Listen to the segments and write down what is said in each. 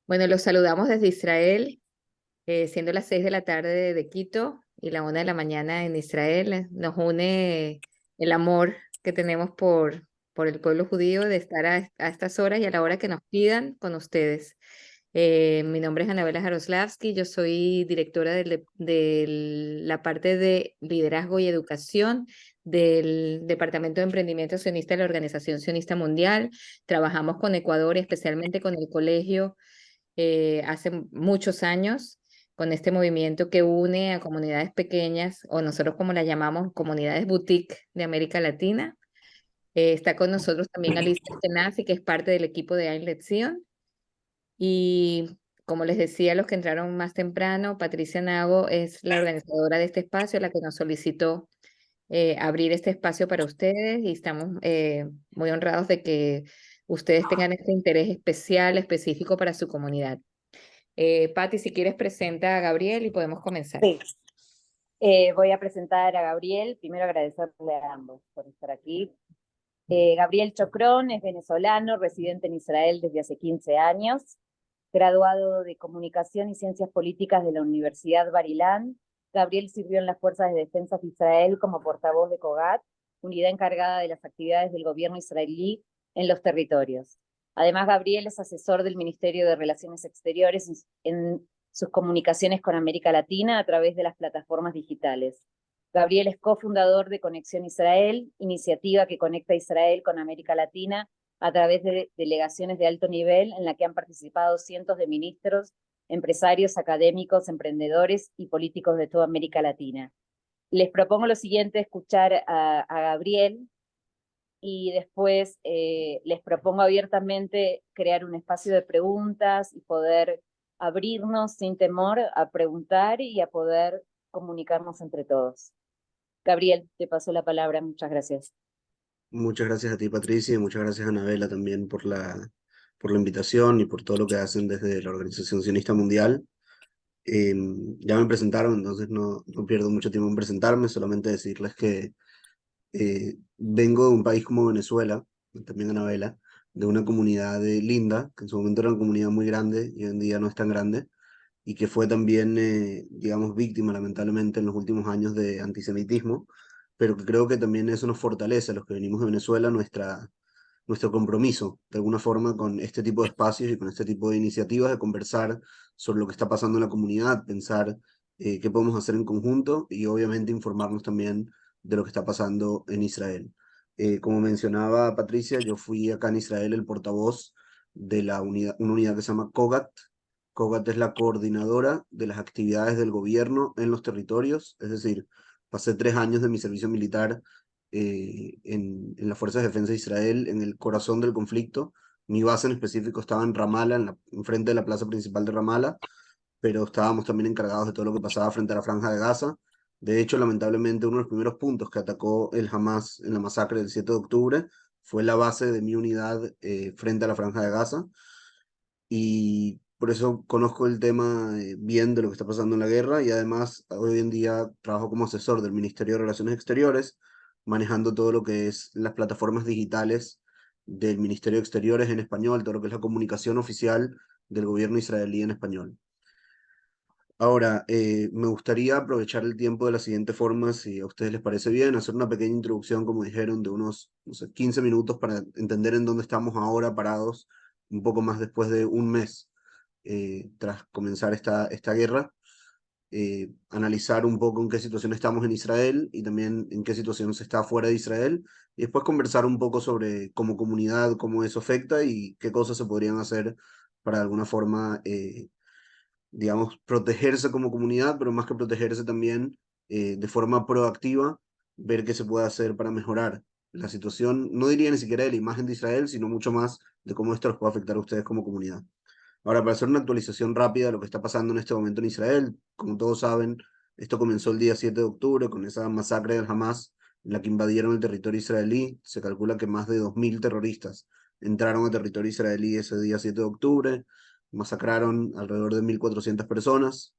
Bueno, los saludamos desde Israel, siendo las 6 de la tarde de Quito y la 1 de la mañana en Israel. Nos une el amor que tenemos por el pueblo judío de estar a estas horas y a la hora que nos pidan con ustedes. Mi nombre es Anabela Jaroslavsky, yo soy directora de la parte de liderazgo y educación del Departamento de Emprendimiento Sionista de la Organización Sionista Mundial. Trabajamos con Ecuador, especialmente con el colegio hace muchos años, con este movimiento que une a comunidades pequeñas, o nosotros como las llamamos, comunidades boutique de América Latina. Está con nosotros también Alicia Eskenazi, que es parte del equipo de Ein Lección. Y como les decía a los que entraron más temprano, Patricia Nago es la organizadora de este espacio, la que nos solicitó abrir este espacio para ustedes y estamos muy honrados de que ustedes tengan este interés especial, específico para su comunidad. Patti, si quieres, presenta a Gabriel y podemos comenzar. Sí, voy a presentar a Gabriel. Primero agradecerle a ambos por estar aquí. Gabriel Chocrón es venezolano, residente en Israel desde hace 15 años, graduado de Comunicación y Ciencias Políticas de la Universidad Bar Ilan. Gabriel sirvió en las Fuerzas de Defensa de Israel como portavoz de COGAT, unidad encargada de las actividades del gobierno israelí en los territorios. Además, Gabriel es asesor del Ministerio de Relaciones Exteriores en sus comunicaciones con América Latina a través de las plataformas digitales. Gabriel es cofundador de Conexión Israel, iniciativa que conecta a Israel con América Latina a través de delegaciones de alto nivel en la que han participado cientos de ministros, empresarios, académicos, emprendedores y políticos de toda América Latina. Les propongo lo siguiente, escuchar a Gabriel y después les propongo abiertamente crear un espacio de preguntas y poder abrirnos sin temor a preguntar y a poder comunicarnos entre todos. Gabriel, te paso la palabra. Muchas gracias. Muchas gracias a ti, Patricia, y muchas gracias a Anabela también por la invitación y por todo lo que hacen desde la Organización Sionista Mundial. Ya me presentaron, entonces no pierdo mucho tiempo en presentarme, solamente decirles que vengo de un país como Venezuela, también Anabela, de una comunidad linda, que en su momento era una comunidad muy grande y hoy en día no es tan grande, y que fue también, digamos, víctima lamentablemente en los últimos años de antisemitismo, pero que creo que también eso nos fortalece a los que venimos de Venezuela, nuestro compromiso, de alguna forma, con este tipo de espacios y con este tipo de iniciativas, de conversar sobre lo que está pasando en la comunidad, pensar qué podemos hacer en conjunto y obviamente informarnos también de lo que está pasando en Israel. Como mencionaba Patricia, yo fui acá en Israel el portavoz de una unidad que se llama COGAT. COGAT es la coordinadora de las actividades del gobierno en los territorios, es decir, pasé 3 años de mi servicio militar en las Fuerzas de Defensa de Israel, en el corazón del conflicto. Mi base en específico estaba en Ramallah, enfrente de la plaza principal de Ramallah, pero estábamos también encargados de todo lo que pasaba frente a la Franja de Gaza. De hecho, lamentablemente, uno de los primeros puntos que atacó el Hamas en la masacre del 7 de octubre fue la base de mi unidad frente a la Franja de Gaza. Y por eso conozco el tema bien de lo que está pasando en la guerra y además hoy en día trabajo como asesor del Ministerio de Relaciones Exteriores, manejando todo lo que es las plataformas digitales del Ministerio de Exteriores en español, todo lo que es la comunicación oficial del gobierno israelí en español. Ahora, me gustaría aprovechar el tiempo de la siguiente forma, si a ustedes les parece bien, hacer una pequeña introducción, como dijeron, de unos, no sé, 15 minutos para entender en dónde estamos ahora parados, un poco más después de un mes tras comenzar esta guerra, analizar un poco en qué situación estamos en Israel y también en qué situación se está fuera de Israel, y después conversar un poco sobre como comunidad, cómo eso afecta y qué cosas se podrían hacer para de alguna forma digamos, protegerse como comunidad, pero más que protegerse también de forma proactiva, ver qué se puede hacer para mejorar la situación, no diría ni siquiera de la imagen de Israel, sino mucho más de cómo esto los puede afectar a ustedes como comunidad. Ahora, para hacer una actualización rápida de lo que está pasando en este momento en Israel, como todos saben, esto comenzó el día 7 de octubre con esa masacre del Hamas en la que invadieron el territorio israelí. Se calcula que más de 2000 terroristas entraron a territorio israelí ese día 7 de octubre, masacraron alrededor de 1400 personas,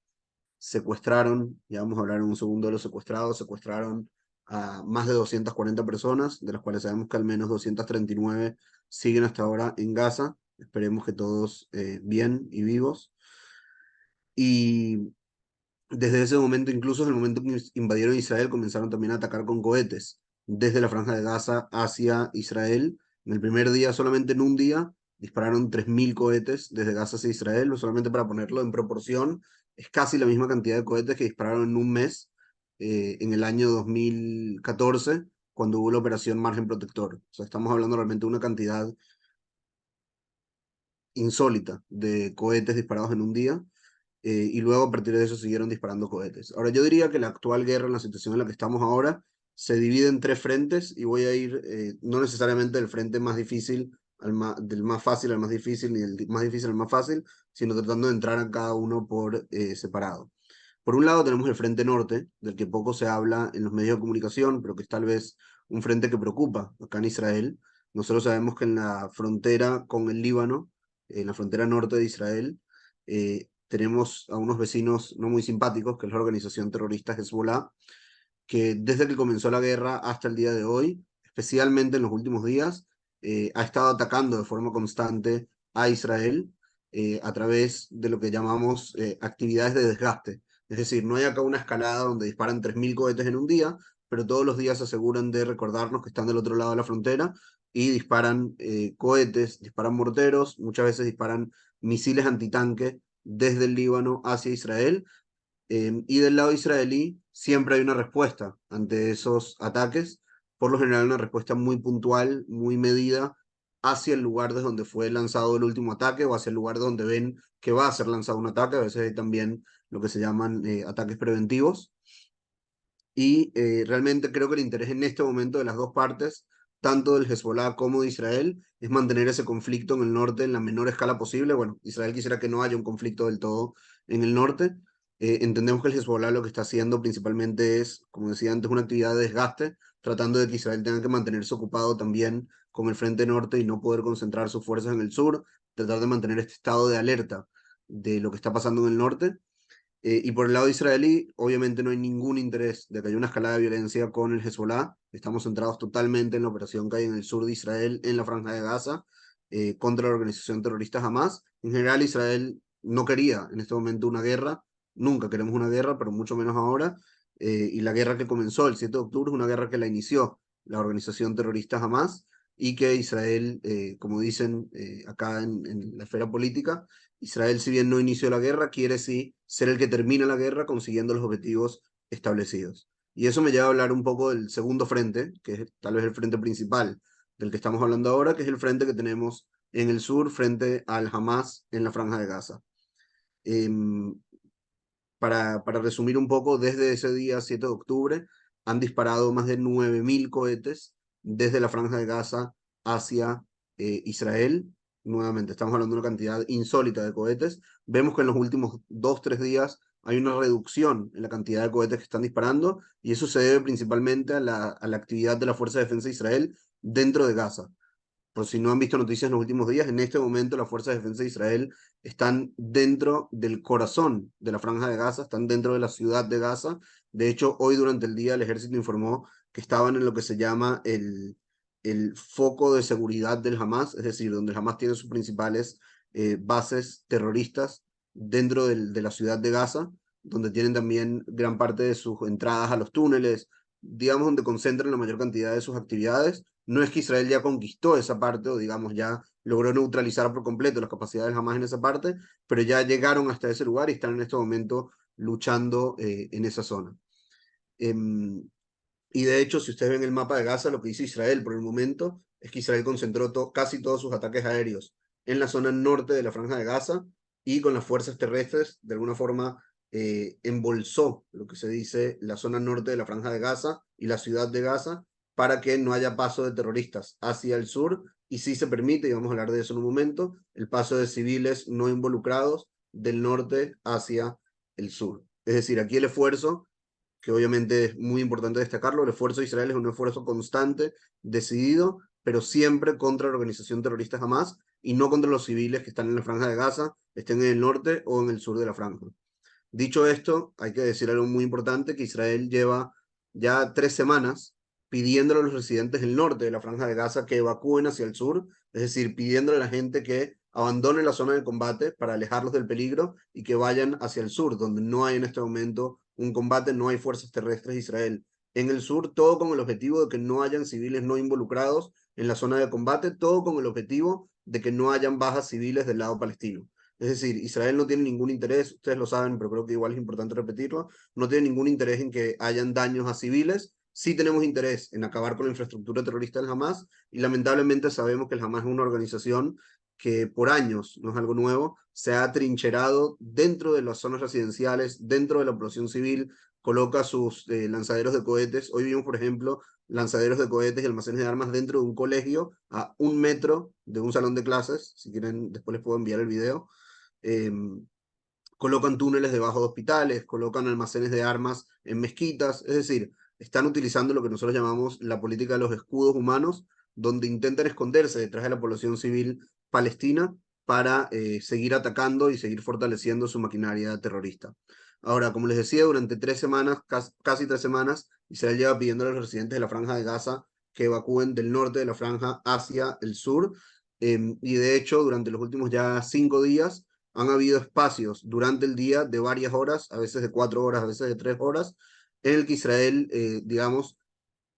secuestraron, ya vamos a hablar en un segundo de los secuestrados, secuestraron a más de 240 personas, de las cuales sabemos que al menos 239 siguen hasta ahora en Gaza, esperemos que todos bien y vivos. Y desde ese momento, incluso en el momento que invadieron Israel, comenzaron también a atacar con cohetes desde la Franja de Gaza hacia Israel. En el primer día, solamente en un día, dispararon 3.000 cohetes desde Gaza hacia Israel, solamente para ponerlo en proporción, es casi la misma cantidad de cohetes que dispararon en un mes en el año 2014, cuando hubo la operación Margen Protector. O sea, estamos hablando realmente de una cantidad insólita de cohetes disparados en un día. Y luego a partir de eso siguieron disparando cohetes. Ahora, yo diría que la actual guerra, en la situación en la que estamos ahora, se divide en tres frentes y voy a ir no necesariamente del frente más difícil, del más fácil al más difícil, ni del más difícil al más fácil, sino tratando de entrar a cada uno por separado. Por un lado tenemos el frente norte, del que poco se habla en los medios de comunicación, pero que es tal vez un frente que preocupa acá en Israel. Nosotros sabemos que en la frontera con el Líbano, en la frontera norte de Israel, tenemos a unos vecinos no muy simpáticos, que es la organización terrorista Hezbollah, que desde que comenzó la guerra hasta el día de hoy, especialmente en los últimos días, ha estado atacando de forma constante a Israel a través de lo que llamamos actividades de desgaste. Es decir, no hay acá una escalada donde disparan 3.000 cohetes en un día, pero todos los días se aseguran de recordarnos que están del otro lado de la frontera y disparan cohetes, disparan morteros, muchas veces disparan misiles antitanque desde el Líbano hacia Israel. Y del lado israelí siempre hay una respuesta ante esos ataques, por lo general una respuesta muy puntual, muy medida hacia el lugar desde donde fue lanzado el último ataque o hacia el lugar donde ven que va a ser lanzado un ataque. A veces hay también lo que se llaman ataques preventivos. Y realmente creo que el interés en este momento de las dos partes, tanto del Hezbollah como de Israel, es mantener ese conflicto en el norte en la menor escala posible. Bueno, Israel quisiera que no haya un conflicto del todo en el norte. Entendemos que el Hezbollah lo que está haciendo principalmente es, como decía antes, una actividad de desgaste, tratando de que Israel tenga que mantenerse ocupado también con el frente norte y no poder concentrar sus fuerzas en el sur, tratar de mantener este estado de alerta de lo que está pasando en el norte. Y por el lado israelí, obviamente no hay ningún interés de que haya una escalada de violencia con el Hezbollah. Estamos centrados totalmente en la operación que hay en el sur de Israel, en la Franja de Gaza, contra la organización terrorista Hamas. En general, Israel no quería en este momento una guerra. Nunca queremos una guerra, pero mucho menos ahora. Y la guerra que comenzó el 7 de octubre es una guerra que la inició la organización terrorista Hamas y que Israel, como dicen acá en la esfera política, Israel, si bien no inició la guerra, quiere sí ser el que termina la guerra consiguiendo los objetivos establecidos. Y eso me lleva a hablar un poco del segundo frente, que es tal vez el frente principal del que estamos hablando ahora, que es el frente que tenemos en el sur frente al Hamas en la Franja de Gaza. Eh, para resumir un poco, desde ese día 7 de octubre han disparado más de 9.000 cohetes desde la Franja de Gaza hacia Israel. Nuevamente, estamos hablando de una cantidad insólita de cohetes. Vemos que en los últimos 2, 3 días hay una reducción en la cantidad de cohetes que están disparando y eso se debe principalmente a la actividad de la Fuerza de Defensa de Israel dentro de Gaza. Por si no han visto noticias en los últimos días, en este momento las fuerzas de defensa de Israel están dentro del corazón de la Franja de Gaza, están dentro de la ciudad de Gaza. De hecho, hoy durante el día el ejército informó que estaban en lo que se llama el foco de seguridad del Hamas, es decir, donde el Hamas tiene sus principales bases terroristas dentro de la ciudad de Gaza, donde tienen también gran parte de sus entradas a los túneles, digamos, donde concentran la mayor cantidad de sus actividades. No es que Israel ya conquistó esa parte o digamos ya logró neutralizar por completo las capacidades Hamas en esa parte, pero ya llegaron hasta ese lugar y están en este momento luchando en esa zona. Y de hecho, si ustedes ven el mapa de Gaza, lo que dice Israel por el momento es que Israel concentró casi todos sus ataques aéreos en la zona norte de la Franja de Gaza y con las fuerzas terrestres, de alguna forma, embolsó lo que se dice la zona norte de la Franja de Gaza y la ciudad de Gaza para que no haya paso de terroristas hacia el sur y sí se permite, y vamos a hablar de eso en un momento, el paso de civiles no involucrados del norte hacia el sur. Es decir, aquí el esfuerzo que obviamente es muy importante destacarlo, el esfuerzo de Israel es un esfuerzo constante, decidido, pero siempre contra la organización terrorista Hamas y no contra los civiles que están en la Franja de Gaza, estén en el norte o en el sur de la Franja. Dicho esto, hay que decir algo muy importante, que Israel lleva ya 3 semanas pidiéndole a los residentes del norte de la Franja de Gaza que evacúen hacia el sur, es decir, pidiéndole a la gente que abandonen la zona de combate para alejarlos del peligro y que vayan hacia el sur, donde no hay en este momento un combate, no hay fuerzas terrestres de Israel. En el sur, todo con el objetivo de que no hayan civiles no involucrados en la zona de combate, todo con el objetivo de que no hayan bajas civiles del lado palestino. Es decir, Israel no tiene ningún interés, ustedes lo saben, pero creo que igual es importante repetirlo, no tiene ningún interés en que hayan daños a civiles. Sí tenemos interés en acabar con la infraestructura terrorista del Hamas y lamentablemente sabemos que el Hamas es una organización que por años, no es algo nuevo, se ha trincherado dentro de las zonas residenciales, dentro de la población civil, coloca sus lanzaderos de cohetes. Hoy vimos, por ejemplo, lanzaderos de cohetes y almacenes de armas dentro de un colegio a 1 metro de un salón de clases. Si quieren, después les puedo enviar el video. Eh, Colocan túneles debajo de hospitales, colocan almacenes de armas en mezquitas, es decir, están utilizando lo que nosotros llamamos la política de los escudos humanos, donde intentan esconderse detrás de la población civil palestina para seguir atacando y seguir fortaleciendo su maquinaria terrorista. Ahora, como les decía, durante 3 semanas, casi 3 semanas, Israel lleva pidiendo a los residentes de la Franja de Gaza que evacúen del norte de la franja hacia el sur, y de hecho, durante los últimos ya 5 días, han habido espacios durante el día de varias horas, a veces de 4 horas, a veces de 3 horas, en el que Israel, digamos,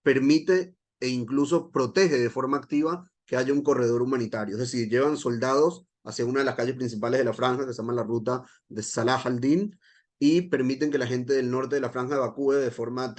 permite e incluso protege de forma activa que haya un corredor humanitario. Es decir, llevan soldados hacia una de las calles principales de la franja, que se llama la ruta de Salah al-Din, y permiten que la gente del norte de la franja evacúe de forma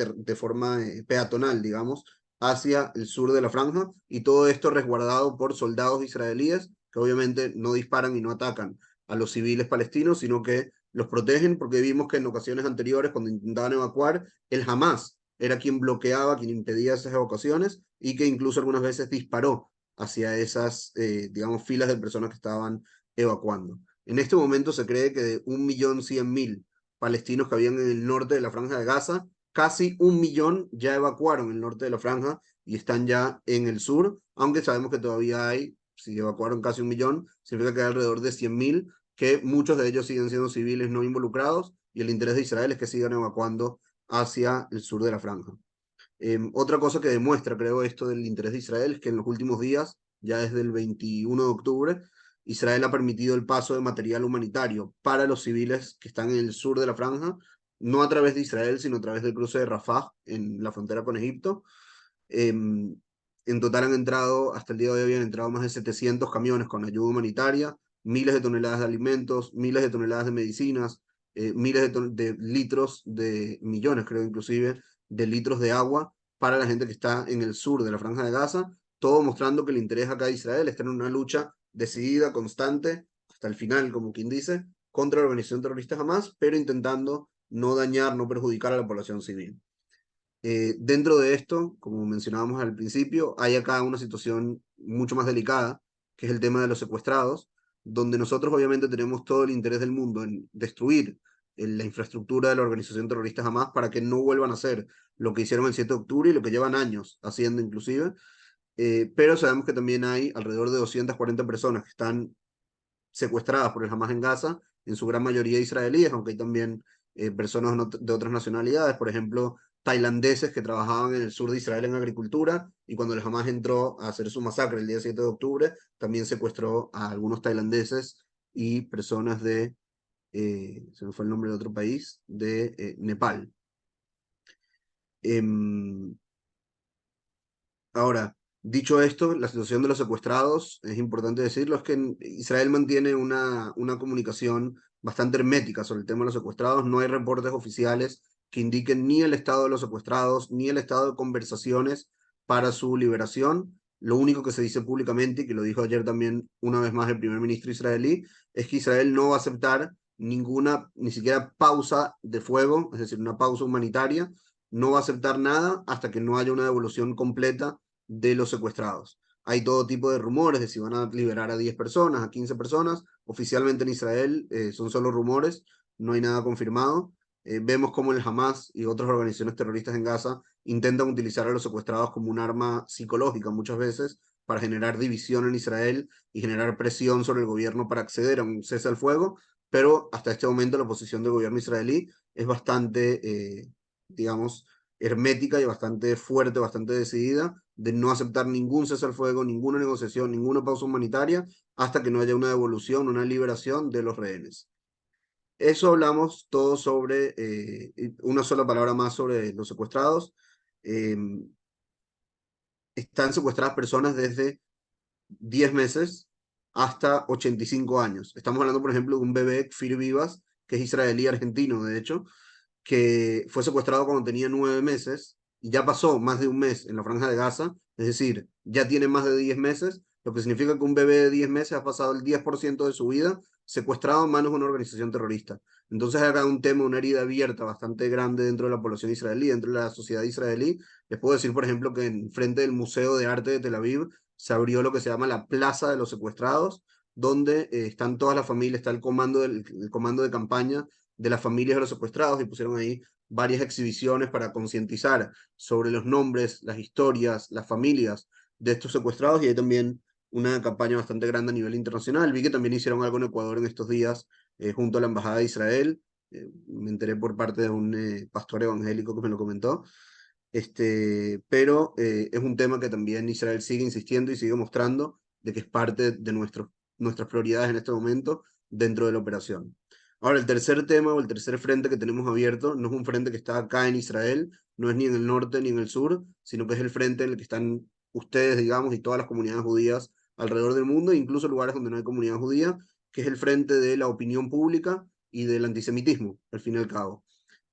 peatonal, digamos, hacia el sur de la franja, y todo esto resguardado por soldados israelíes que obviamente no disparan y no atacan a los civiles palestinos, sino que los protegen, porque vimos que en ocasiones anteriores, cuando intentaban evacuar, el Hamas era quien bloqueaba, quien impedía esas evacuaciones y que incluso algunas veces disparó hacia esas, digamos, filas de personas que estaban evacuando. En este momento se cree que de 1.100.000 palestinos que habían en el norte de la franja de Gaza, casi 1 millón ya evacuaron el norte de la franja y están ya en el sur, aunque sabemos que todavía hay, si evacuaron casi 1 millón, significa que hay alrededor de 100.000, que muchos de ellos siguen siendo civiles no involucrados, y el interés de Israel es que sigan evacuando hacia el sur de la franja. Otra cosa que demuestra, creo, esto del interés de Israel es que en los últimos días, ya desde el 21 de octubre, Israel ha permitido el paso de material humanitario para los civiles que están en el sur de la franja, no a través de Israel, sino a través del cruce de Rafah, en la frontera con Egipto. En total han entrado, hasta el día de hoy habían entrado más de 700 camiones con ayuda humanitaria, miles de toneladas de alimentos, miles de toneladas de medicinas, miles de litros, de millones creo inclusive, de litros de agua para la gente que está en el sur de la Franja de Gaza, todo mostrando que el interés acá de Israel está en una lucha decidida, constante, hasta el final, como quien dice, contra la organización terrorista Hamas, pero intentando no dañar, no perjudicar a la población civil. Dentro de esto, como mencionábamos al principio, hay acá una situación mucho más delicada, que es el tema de los secuestrados, donde nosotros obviamente tenemos todo el interés del mundo en destruir la infraestructura de la organización terrorista Hamas para que no vuelvan a hacer lo que hicieron el 7 de octubre y lo que llevan años haciendo inclusive, pero sabemos que también hay alrededor de 240 personas que están secuestradas por el Hamas en Gaza, en su gran mayoría israelíes, aunque hay también personas de otras nacionalidades, por ejemplo, tailandeses que trabajaban en el sur de Israel en agricultura, y cuando el Hamas entró a hacer su masacre el día 7 de octubre, también secuestró a algunos tailandeses y personas de, se me fue el nombre de otro país, de Nepal. Ahora, dicho esto, la situación de los secuestrados, es importante decirlo, es que Israel mantiene una comunicación bastante hermética sobre el tema de los secuestrados. No hay reportes oficiales que indiquen ni el estado de los secuestrados, ni el estado de conversaciones para su liberación. Lo único que se dice públicamente, y que lo dijo ayer también una vez más el primer ministro israelí, es que Israel no va a aceptar ninguna, ni siquiera pausa de fuego, es decir, una pausa humanitaria, no va a aceptar nada hasta que no haya una devolución completa de los secuestrados. Hay todo tipo de rumores de si van a liberar a 10 personas, a 15 personas. Oficialmente en Israel son solo rumores, no hay nada confirmado. Vemos cómo el Hamas y otras organizaciones terroristas en Gaza intentan utilizar a los secuestrados como un arma psicológica muchas veces para generar división en Israel y generar presión sobre el gobierno para acceder a un cese al fuego, pero hasta este momento la posición del gobierno israelí es bastante, digamos, hermética y bastante fuerte, bastante decidida, de no aceptar ningún cese al fuego, ninguna negociación, ninguna pausa humanitaria, hasta que no haya una devolución, una liberación de los rehenes. Eso hablamos todo sobre, una sola palabra más sobre los secuestrados. Eh, Están secuestradas personas desde 10 meses hasta 85 años. Estamos hablando, por ejemplo, de un bebé, Kfir Vivas, que es israelí argentino, de hecho, que fue secuestrado cuando tenía 9 meses y ya pasó más de un mes en la Franja de Gaza, es decir, ya tiene más de 10 meses, lo que significa que un bebé de 10 meses ha pasado el 10% de su vida secuestrado en manos de una organización terrorista. Entonces acá un tema, una herida abierta bastante grande dentro de la población israelí, dentro de la sociedad israelí. Les puedo decir, por ejemplo, que en frente del Museo de Arte de Tel Aviv se abrió lo que se llama la Plaza de los Secuestrados, donde están todas las familias, está el comando de campaña de las familias de los secuestrados, y pusieron ahí varias exhibiciones para concientizar sobre los nombres, las historias, las familias de estos secuestrados, y hay también una campaña bastante grande a nivel internacional. Vi que también hicieron algo en Ecuador en estos días junto a la Embajada de Israel. Me enteré por parte de un pastor evangélico que me lo comentó. Pero es un tema que también Israel sigue insistiendo y sigue mostrando de que es parte de nuestras prioridades en este momento dentro de la operación. Ahora, el tercer tema o el tercer frente que tenemos abierto no es un frente que está acá en Israel, no es ni en el norte ni en el sur, sino que es el frente en el que están ustedes, digamos, y todas las comunidades judías alrededor del mundo, incluso lugares donde no hay comunidad judía, que es el frente de la opinión pública y del antisemitismo, al fin y al cabo.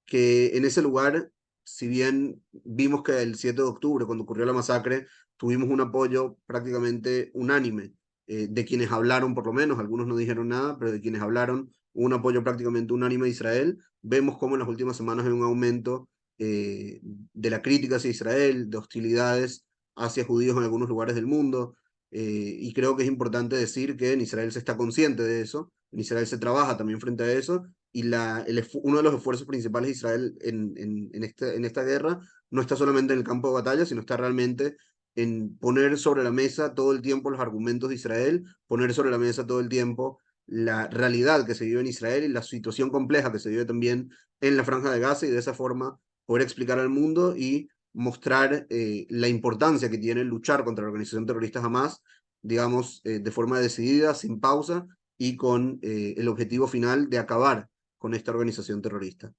Que en ese lugar, si bien vimos que el 7 de octubre, cuando ocurrió la masacre, tuvimos un apoyo prácticamente unánime de quienes hablaron, por lo menos, algunos no dijeron nada, pero de quienes hablaron, un apoyo prácticamente unánime a Israel. Vemos cómo en las últimas semanas hay un aumento de la crítica hacia Israel, de hostilidades hacia judíos en algunos lugares del mundo, y creo que es importante decir que en Israel se está consciente de eso, en Israel se trabaja también frente a eso, y uno de los esfuerzos principales de Israel en esta guerra no está solamente en el campo de batalla, sino está realmente en poner sobre la mesa todo el tiempo los argumentos de Israel, poner sobre la mesa todo el tiempo la realidad que se vive en Israel y la situación compleja que se vive también en la Franja de Gaza, y de esa forma poder explicar al mundo y mostrar la importancia que tiene luchar contra la organización terrorista Hamas, digamos, de forma decidida, sin pausa, y con el objetivo final de acabar con esta organización terrorista.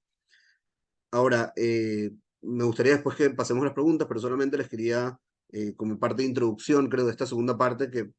Ahora, me gustaría después que pasemos las preguntas, pero solamente les quería, como parte de introducción, creo, de esta segunda parte, que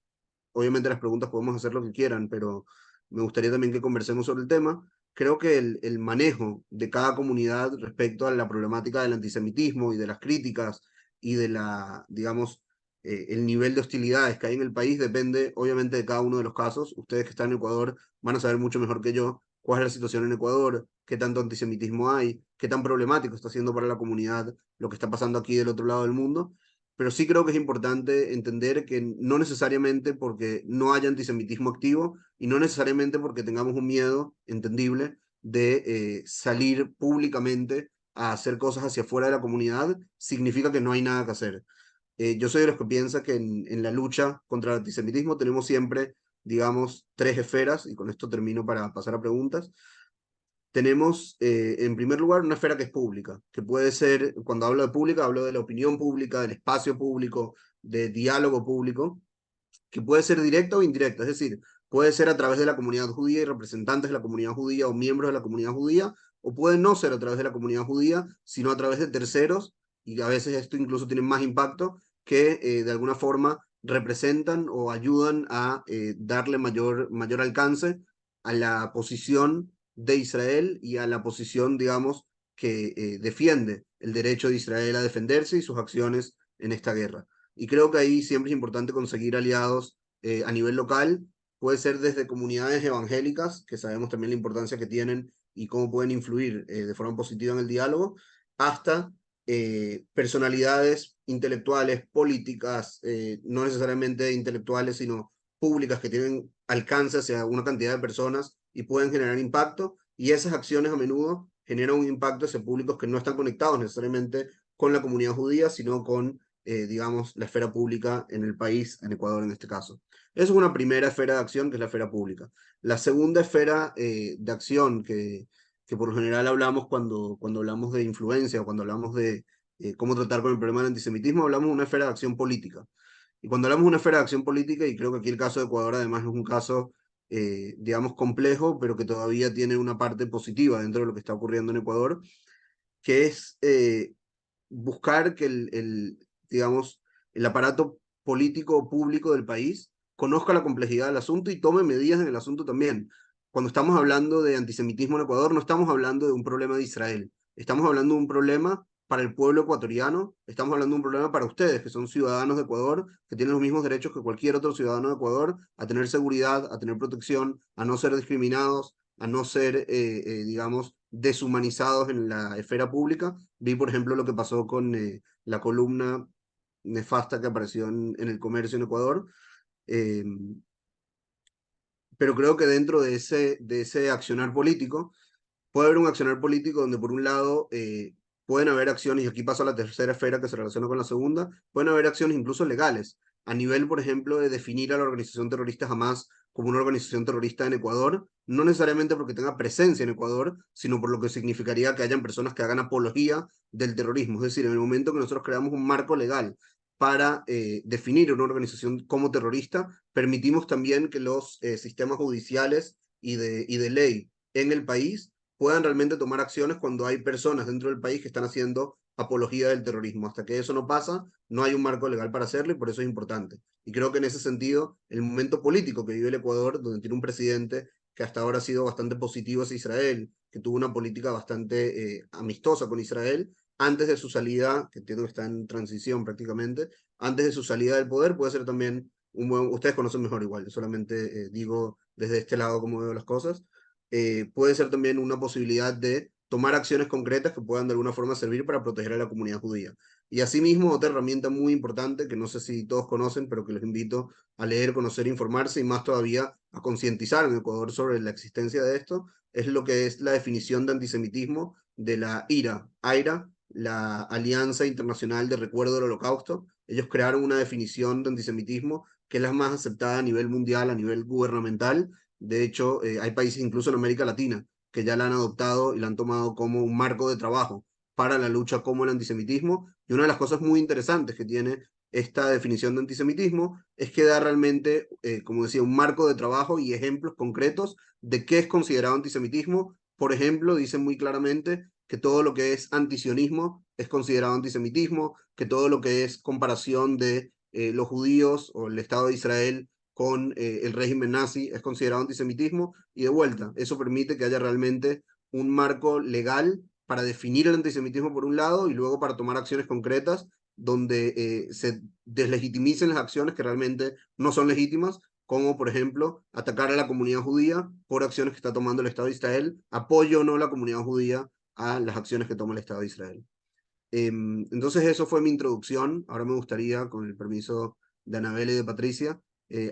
obviamente las preguntas podemos hacer lo que quieran, pero me gustaría también que conversemos sobre el tema. Creo que el manejo de cada comunidad respecto a la problemática del antisemitismo y de las críticas y de la, digamos, el nivel de hostilidades que hay en el país depende obviamente de cada uno de los casos. Ustedes que están en Ecuador van a saber mucho mejor que yo cuál es la situación en Ecuador, qué tanto antisemitismo hay, qué tan problemático está siendo para la comunidad lo que está pasando aquí del otro lado del mundo. Pero sí creo que es importante entender que no necesariamente porque no haya antisemitismo activo y no necesariamente porque tengamos un miedo entendible de salir públicamente a hacer cosas hacia afuera de la comunidad, significa que no hay nada que hacer. Yo soy de los que piensa que en la lucha contra el antisemitismo tenemos siempre, digamos, tres esferas, y con esto termino para pasar a preguntas. Tenemos, en primer lugar, una esfera que es pública, que puede ser, cuando hablo de pública, hablo de la opinión pública, del espacio público, de diálogo público, que puede ser directa o indirecta, es decir, puede ser a través de la comunidad judía y representantes de la comunidad judía o miembros de la comunidad judía, o puede no ser a través de la comunidad judía, sino a través de terceros, y a veces esto incluso tiene más impacto, que de alguna forma representan o ayudan a darle mayor alcance a la posición de Israel y a la posición, digamos, que defiende el derecho de Israel a defenderse y sus acciones en esta guerra. Y creo que ahí siempre es importante conseguir aliados a nivel local. Puede ser desde comunidades evangélicas, que sabemos también la importancia que tienen y cómo pueden influir de forma positiva en el diálogo, hasta personalidades intelectuales, políticas, no necesariamente intelectuales, sino públicas, que tienen alcance hacia una cantidad de personas y pueden generar impacto. Y esas acciones a menudo generan un impacto hacia públicos que no están conectados necesariamente con la comunidad judía, sino con digamos, la esfera pública en el país, en Ecuador en este caso. Eso es una primera esfera de acción, que es la esfera pública. La segunda esfera de acción que por lo general hablamos cuando hablamos de influencia o cuando hablamos cómo tratar con el problema del antisemitismo, hablamos de una esfera de acción política. Y cuando hablamos de una esfera de acción política, y creo que aquí el caso de Ecuador además es un caso, digamos, complejo, pero que todavía tiene una parte positiva dentro de lo que está ocurriendo en Ecuador, que es buscar que digamos, el aparato político público del país conozca la complejidad del asunto y tome medidas en el asunto también. Cuando estamos hablando de antisemitismo en Ecuador, no estamos hablando de un problema de Israel, estamos hablando de un problema para el pueblo ecuatoriano, estamos hablando de un problema para ustedes, que son ciudadanos de Ecuador, que tienen los mismos derechos que cualquier otro ciudadano de Ecuador, a tener seguridad, a tener protección, a no ser discriminados, a no ser, digamos, deshumanizados en la esfera pública. Vi, por ejemplo, lo que pasó con la columna nefasta que apareció en el comercio en Ecuador. Eh, pero creo que dentro de ese accionar político, puede haber un accionar político donde por un lado pueden haber acciones, y aquí paso a la tercera esfera que se relaciona con la segunda, pueden haber acciones incluso legales, a nivel, por ejemplo, de definir a la organización terrorista Hamas como una organización terrorista en Ecuador, no necesariamente porque tenga presencia en Ecuador, sino por lo que significaría que hayan personas que hagan apología del terrorismo. Es decir, en el momento que nosotros creamos un marco legal para definir una organización como terrorista, permitimos también que los sistemas judiciales y de ley en el país puedan realmente tomar acciones cuando hay personas dentro del país que están haciendo apología del terrorismo. Hasta que eso no pasa, no hay un marco legal para hacerlo y por eso es importante. Y creo que en ese sentido, el momento político que vive el Ecuador, donde tiene un presidente que hasta ahora ha sido bastante positivo hacia Israel, que tuvo una política bastante amistosa con Israel, antes de su salida, que entiendo que está en transición prácticamente, antes de su salida del poder, puede ser también un buen, ustedes conocen mejor igual, yo solamente digo desde este lado cómo veo las cosas, puede ser también una posibilidad de tomar acciones concretas que puedan de alguna forma servir para proteger a la comunidad judía. Y asimismo, otra herramienta muy importante, que no sé si todos conocen, pero que les invito a leer, conocer, informarse y más todavía a concientizar en Ecuador sobre la existencia de esto, es lo que es la definición de antisemitismo de la IRA, AIRA, la Alianza Internacional de Recuerdo del Holocausto. Ellos crearon una definición de antisemitismo que es la más aceptada a nivel mundial, a nivel gubernamental. De hecho, hay países incluso en América Latina que ya la han adoptado y la han tomado como un marco de trabajo para la lucha como el antisemitismo. Y una de las cosas muy interesantes que tiene esta definición de antisemitismo es que da realmente, como decía, un marco de trabajo y ejemplos concretos de qué es considerado antisemitismo. Por ejemplo, dicen muy claramente que todo lo que es antisionismo es considerado antisemitismo, que todo lo que es comparación de los judíos o el Estado de Israel con el régimen nazi es considerado antisemitismo, y de vuelta, eso permite que haya realmente un marco legal para definir el antisemitismo por un lado y luego para tomar acciones concretas donde se deslegitimicen las acciones que realmente no son legítimas, como por ejemplo atacar a la comunidad judía por acciones que está tomando el Estado de Israel, apoyo o no la comunidad judía a las acciones que toma el Estado de Israel. Entonces eso fue mi introducción. Ahora me gustaría, con el permiso de Anabel y de Patricia,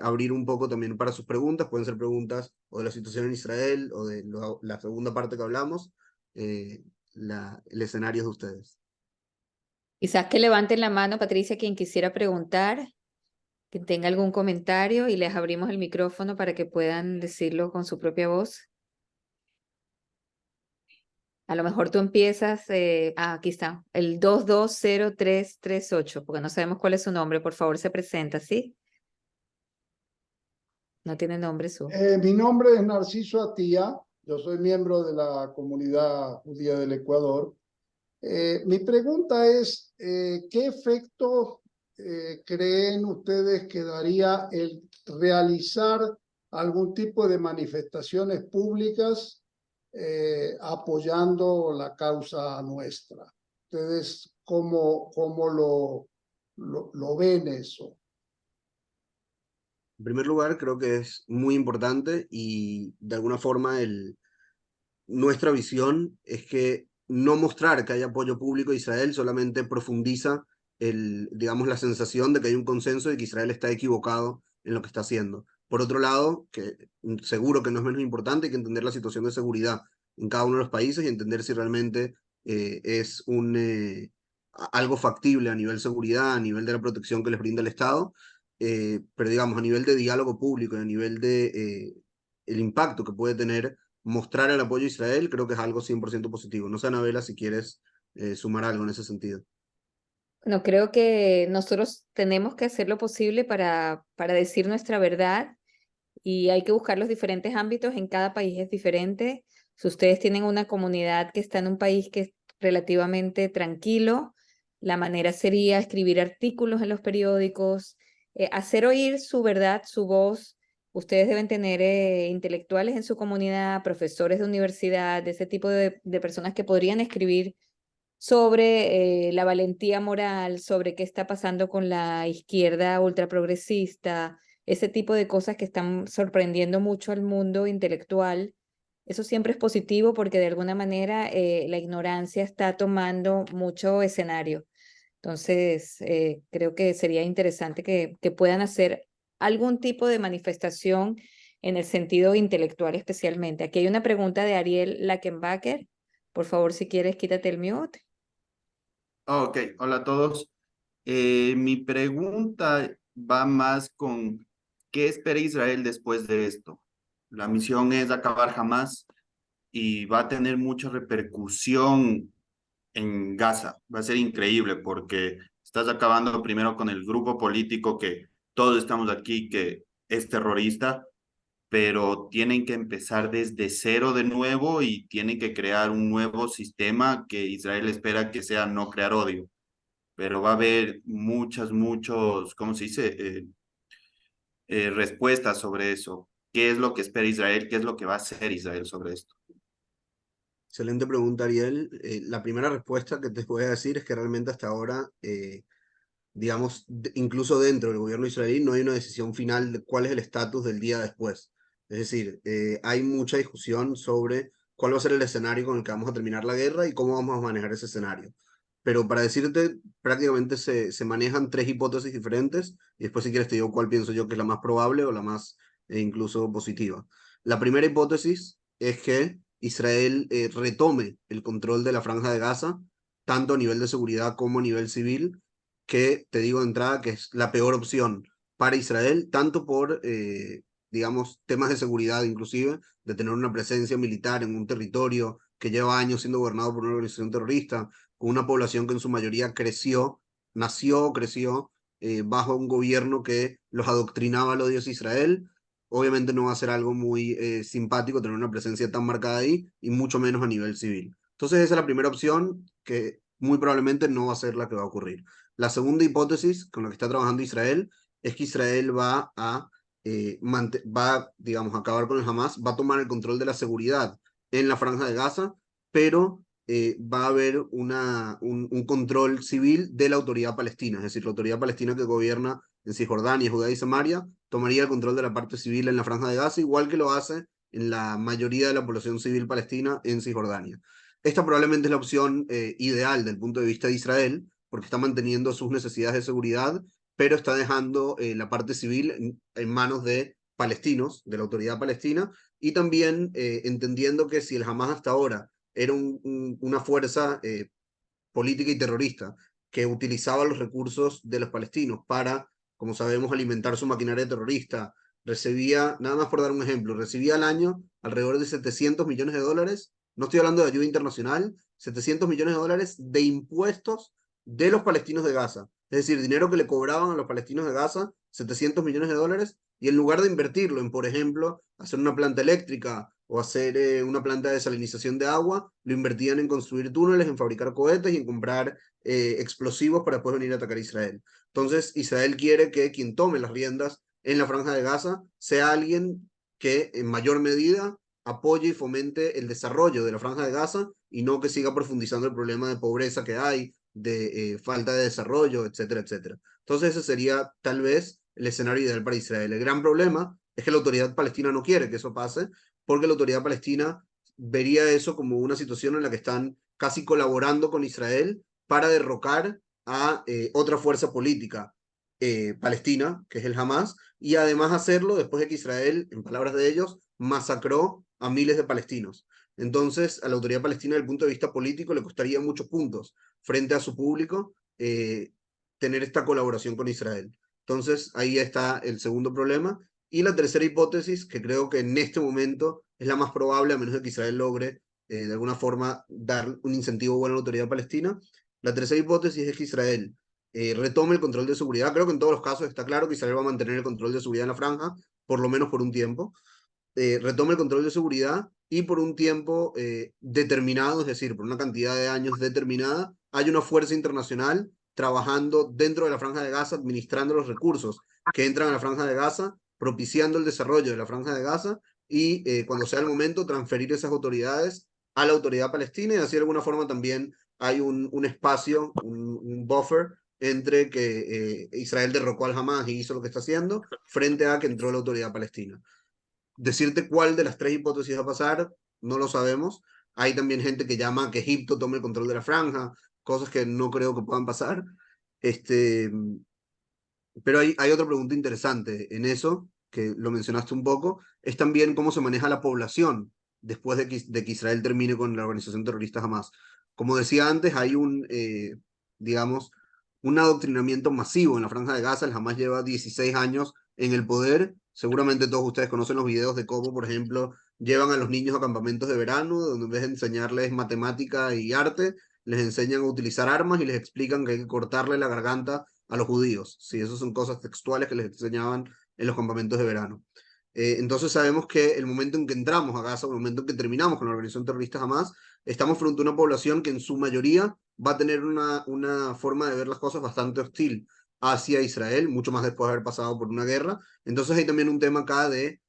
abrir un poco también para sus preguntas. Pueden ser preguntas o de la situación en Israel o de la segunda parte que hablamos. Eh, el escenario es de ustedes. Quizás que levanten la mano, Patricia, quien quisiera preguntar, que tenga algún comentario y les abrimos el micrófono para que puedan decirlo con su propia voz. A lo mejor tú empiezas, aquí está, el 220338, porque no sabemos cuál es su nombre. Por favor, se presenta, ¿sí? No tiene nombre su. Mi nombre es Narciso Atía, yo soy miembro de la comunidad judía del Ecuador. Mi pregunta es, ¿qué efecto creen ustedes que daría el realizar algún tipo de manifestaciones públicas apoyando la causa nuestra? ¿Ustedes cómo lo ven eso? En primer lugar, creo que es muy importante y de alguna forma nuestra visión es que no mostrar que hay apoyo público a Israel solamente profundiza digamos, la sensación de que hay un consenso de que Israel está equivocado en lo que está haciendo. Por otro lado, que seguro que no es menos importante, hay que entender la situación de seguridad en cada uno de los países y entender si realmente es algo factible a nivel seguridad, a nivel de la protección que les brinda el Estado, pero digamos, a nivel de diálogo público y a nivel de el impacto que puede tener mostrar el apoyo a Israel, creo que es algo 100% positivo. No sé, Anabela, si quieres sumar algo en ese sentido. No creo que nosotros tenemos que hacer lo posible para decir nuestra verdad y hay que buscar los diferentes ámbitos. En cada país es diferente. Si ustedes tienen una comunidad que está en un país que es relativamente tranquilo, la manera sería escribir artículos en los periódicos, hacer oír su verdad, su voz. Ustedes deben tener intelectuales en su comunidad, profesores de universidad, de ese tipo de personas que podrían escribir sobre la valentía moral, sobre qué está pasando con la izquierda ultraprogresista, ese tipo de cosas que están sorprendiendo mucho al mundo intelectual. Eso siempre es positivo porque de alguna manera la ignorancia está tomando mucho escenario. Entonces, creo que sería interesante que puedan hacer algún tipo de manifestación en el sentido intelectual especialmente. Aquí hay una pregunta de Ariel Lackenbacker. Por favor, si quieres, quítate el mute. Ok, hola a todos. Mi pregunta va más con ¿qué espera Israel después de esto? La misión es acabar Hamas y va a tener mucha repercusión en Gaza. Va a ser increíble porque estás acabando primero con el grupo político que todos estamos aquí, que es terrorista, pero tienen que empezar desde cero de nuevo y tienen que crear un nuevo sistema que Israel espera que sea no crear odio, pero va a haber muchos, ¿cómo se dice? Respuestas sobre eso. ¿Qué es lo que espera Israel? ¿Qué es lo que va a hacer Israel sobre esto? Excelente pregunta, Ariel. La primera respuesta que te voy a decir es que realmente hasta ahora, digamos, incluso dentro del gobierno israelí, no hay una decisión final de cuál es el estatus del día después. Es decir, hay mucha discusión sobre cuál va a ser el escenario con el que vamos a terminar la guerra y cómo vamos a manejar ese escenario. Pero para decirte, prácticamente se manejan tres hipótesis diferentes y después si quieres te digo cuál pienso yo que es la más probable o la más incluso positiva. La primera hipótesis es que Israel retome el control de la franja de Gaza, tanto a nivel de seguridad como a nivel civil, que te digo de entrada que es la peor opción para Israel, tanto por, digamos, temas de seguridad inclusive, de tener una presencia militar en un territorio que lleva años siendo gobernado por una organización terrorista, con una población que en su mayoría creció bajo un gobierno que los adoctrinaba al odio hacia Israel. Obviamente no va a ser algo muy simpático tener una presencia tan marcada ahí, y mucho menos a nivel civil. Entonces esa es la primera opción que muy probablemente no va a ser la que va a ocurrir. La segunda hipótesis con la que está trabajando Israel es que Israel digamos, a acabar con el Hamas, va a tomar el control de la seguridad en la franja de Gaza, pero va a haber un control civil de la autoridad palestina, es decir, la autoridad palestina que gobierna en Cisjordania, Judea y Samaria, tomaría el control de la parte civil en la franja de Gaza, igual que lo hace en la mayoría de la población civil palestina en Cisjordania. Esta probablemente es la opción ideal del punto de vista de Israel, porque está manteniendo sus necesidades de seguridad, pero está dejando la parte civil en manos de palestinos, de la autoridad palestina, y también entendiendo que si el Hamas hasta ahora era una fuerza política y terrorista que utilizaba los recursos de los palestinos para, como sabemos, alimentar su maquinaria terrorista, recibía, nada más por dar un ejemplo, recibía al año alrededor de 700 millones de dólares, no estoy hablando de ayuda internacional, 700 millones de dólares de impuestos de los palestinos de Gaza. Es decir, dinero que le cobraban a los palestinos de Gaza, 700 millones de dólares, y en lugar de invertirlo en, por ejemplo, hacer una planta eléctrica o hacer una planta de desalinización de agua, lo invertían en construir túneles, en fabricar cohetes y en comprar explosivos para después venir a atacar a Israel. Entonces, Israel quiere que quien tome las riendas en la franja de Gaza sea alguien que en mayor medida apoye y fomente el desarrollo de la franja de Gaza y no que siga profundizando el problema de pobreza que hay, de falta de desarrollo, etcétera, etcétera. Entonces ese sería tal vez el escenario ideal para Israel. El gran problema es que la autoridad palestina no quiere que eso pase, porque la autoridad palestina vería eso como una situación en la que están casi colaborando con Israel para derrocar a otra fuerza política palestina, que es el Hamas, y además hacerlo después de que Israel, en palabras de ellos, masacró a miles de palestinos. Entonces, a la autoridad palestina, desde el punto de vista político, le costaría muchos puntos frente a su público tener esta colaboración con Israel. Entonces, ahí está el segundo problema. Y la tercera hipótesis, que creo que en este momento es la más probable, a menos de que Israel logre de alguna forma dar un incentivo bueno a la autoridad palestina. La tercera hipótesis es que Israel retome el control de seguridad. Creo que en todos los casos está claro que Israel va a mantener el control de seguridad en la franja, por lo menos por un tiempo. Retome el control de seguridad y por un tiempo determinado, es decir, por una cantidad de años determinada, hay una fuerza internacional trabajando dentro de la Franja de Gaza, administrando los recursos que entran a la Franja de Gaza, propiciando el desarrollo de la Franja de Gaza y cuando sea el momento transferir esas autoridades a la autoridad palestina y así de alguna forma también hay un espacio, un buffer entre que Israel derrocó al Hamas y hizo lo que está haciendo frente a que entró la autoridad palestina. Decirte cuál de las tres hipótesis va a pasar, no lo sabemos. Hay también gente que llama a que Egipto tome el control de la franja, cosas que no creo que puedan pasar. Pero hay otra pregunta interesante en eso, que lo mencionaste un poco, es también cómo se maneja la población después de que Israel termine con la organización terrorista Hamas. Como decía antes, hay digamos, un adoctrinamiento masivo en la Franja de Gaza. El Hamas lleva 16 años en el poder. Seguramente todos ustedes conocen los videos de cómo, por ejemplo, llevan a los niños a campamentos de verano, donde en vez de enseñarles matemática y arte, les enseñan a utilizar armas y les explican que hay que cortarle la garganta a los judíos. Sí, esas son cosas textuales que les enseñaban en los campamentos de verano. Entonces sabemos que el momento en que entramos a Gaza, el momento en que terminamos con la organización terrorista Hamas, estamos frente a una población que en su mayoría va a tener una forma de ver las cosas bastante hostil hacia Israel, mucho más después de haber pasado por una guerra. Entonces hay también un tema acá de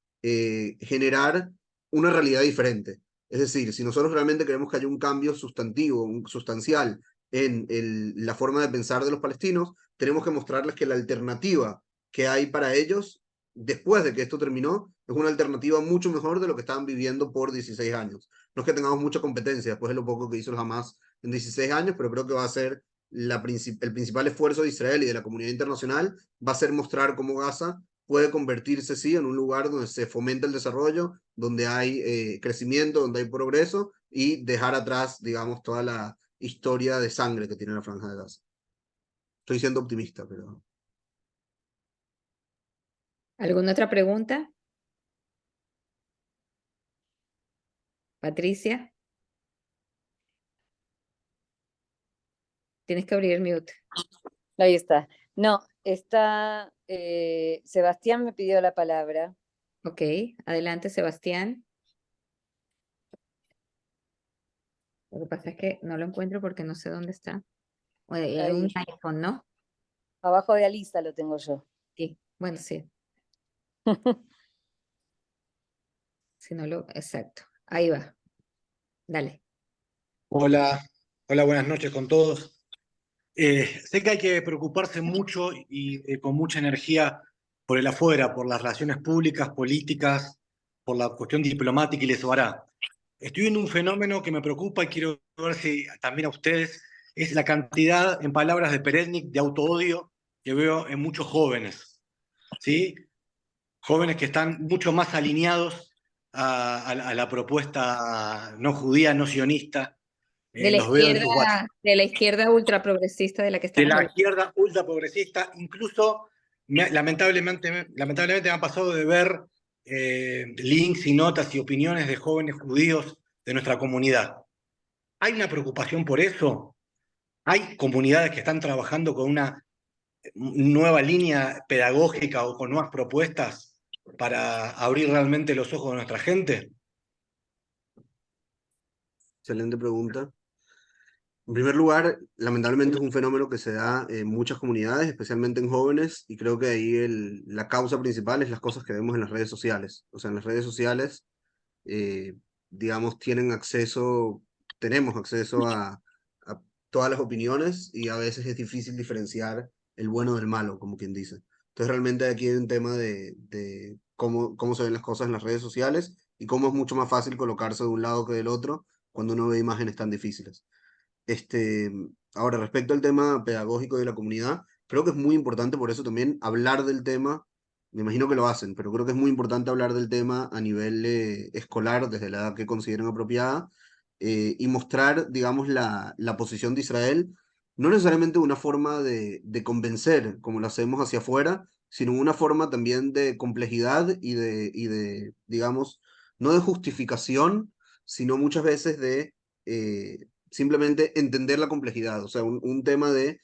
generar una realidad diferente. Es decir, si nosotros realmente queremos que haya un cambio sustantivo, sustancial en la forma de pensar de los palestinos, tenemos que mostrarles que la alternativa que hay para ellos después de que esto terminó es una alternativa mucho mejor de lo que estaban viviendo por 16 años. No es que tengamos mucha competencia después de lo poco que hizo el Hamas en 16 años, pero creo que va a ser el principal esfuerzo de Israel y de la comunidad internacional, va a ser mostrar cómo Gaza puede convertirse, sí, en un lugar donde se fomenta el desarrollo, donde hay crecimiento, donde hay progreso y dejar atrás, digamos, toda la historia de sangre que tiene la Franja de Gaza. Estoy siendo optimista, pero... ¿Alguna otra pregunta? Patricia, tienes que abrir el mute. Ahí está. No, está, Sebastián me pidió la palabra. Ok, adelante, Sebastián. Lo que pasa es que no lo encuentro porque no sé dónde está. Hay un Ahí. iPhone, ¿no? Abajo de Alisa lo tengo yo. Sí, bueno, sí. Si no lo, exacto. Ahí va. Dale. Hola, hola, buenas noches con todos. Sé que hay que preocuparse mucho y con mucha energía por el afuera, por las relaciones públicas, políticas, por la cuestión diplomática y les hará. Estoy viendo un fenómeno que me preocupa y quiero ver si también a ustedes, es la cantidad, en palabras de Peretnik, de autoodio que veo en muchos jóvenes, ¿sí? Jóvenes que están mucho más alineados a la propuesta no judía, no sionista. Los veo en sus WhatsApp. De la izquierda ultraprogresista de la que De estamos la hablando. izquierda ultra progresista, incluso lamentablemente me ha pasado de ver links y notas y opiniones de jóvenes judíos de nuestra comunidad. ¿Hay una preocupación por eso? ¿Hay comunidades que están trabajando con una nueva línea pedagógica o con nuevas propuestas para abrir realmente los ojos de nuestra gente? Excelente pregunta. En primer lugar, lamentablemente es un fenómeno que se da en muchas comunidades, especialmente en jóvenes, y creo que ahí la causa principal es las cosas que vemos en las redes sociales. O sea, en las redes sociales, eh, digamos, tenemos acceso a todas las opiniones y a veces es difícil diferenciar el bueno del malo, como quien dice. Entonces, realmente aquí hay un tema de cómo se ven las cosas en las redes sociales y cómo es mucho más fácil colocarse de un lado que del otro cuando uno ve imágenes tan difíciles. Este, ahora, respecto al tema pedagógico de la comunidad, creo que es muy importante por eso también hablar del tema. Me imagino que lo hacen, pero creo que es muy importante hablar del tema a nivel escolar, desde la edad que consideren apropiada, y mostrar, digamos, la posición de Israel, no necesariamente una forma de convencer, como lo hacemos hacia afuera, sino una forma también de complejidad digamos, no de justificación, sino muchas veces de simplemente entender la complejidad, o sea, un tema de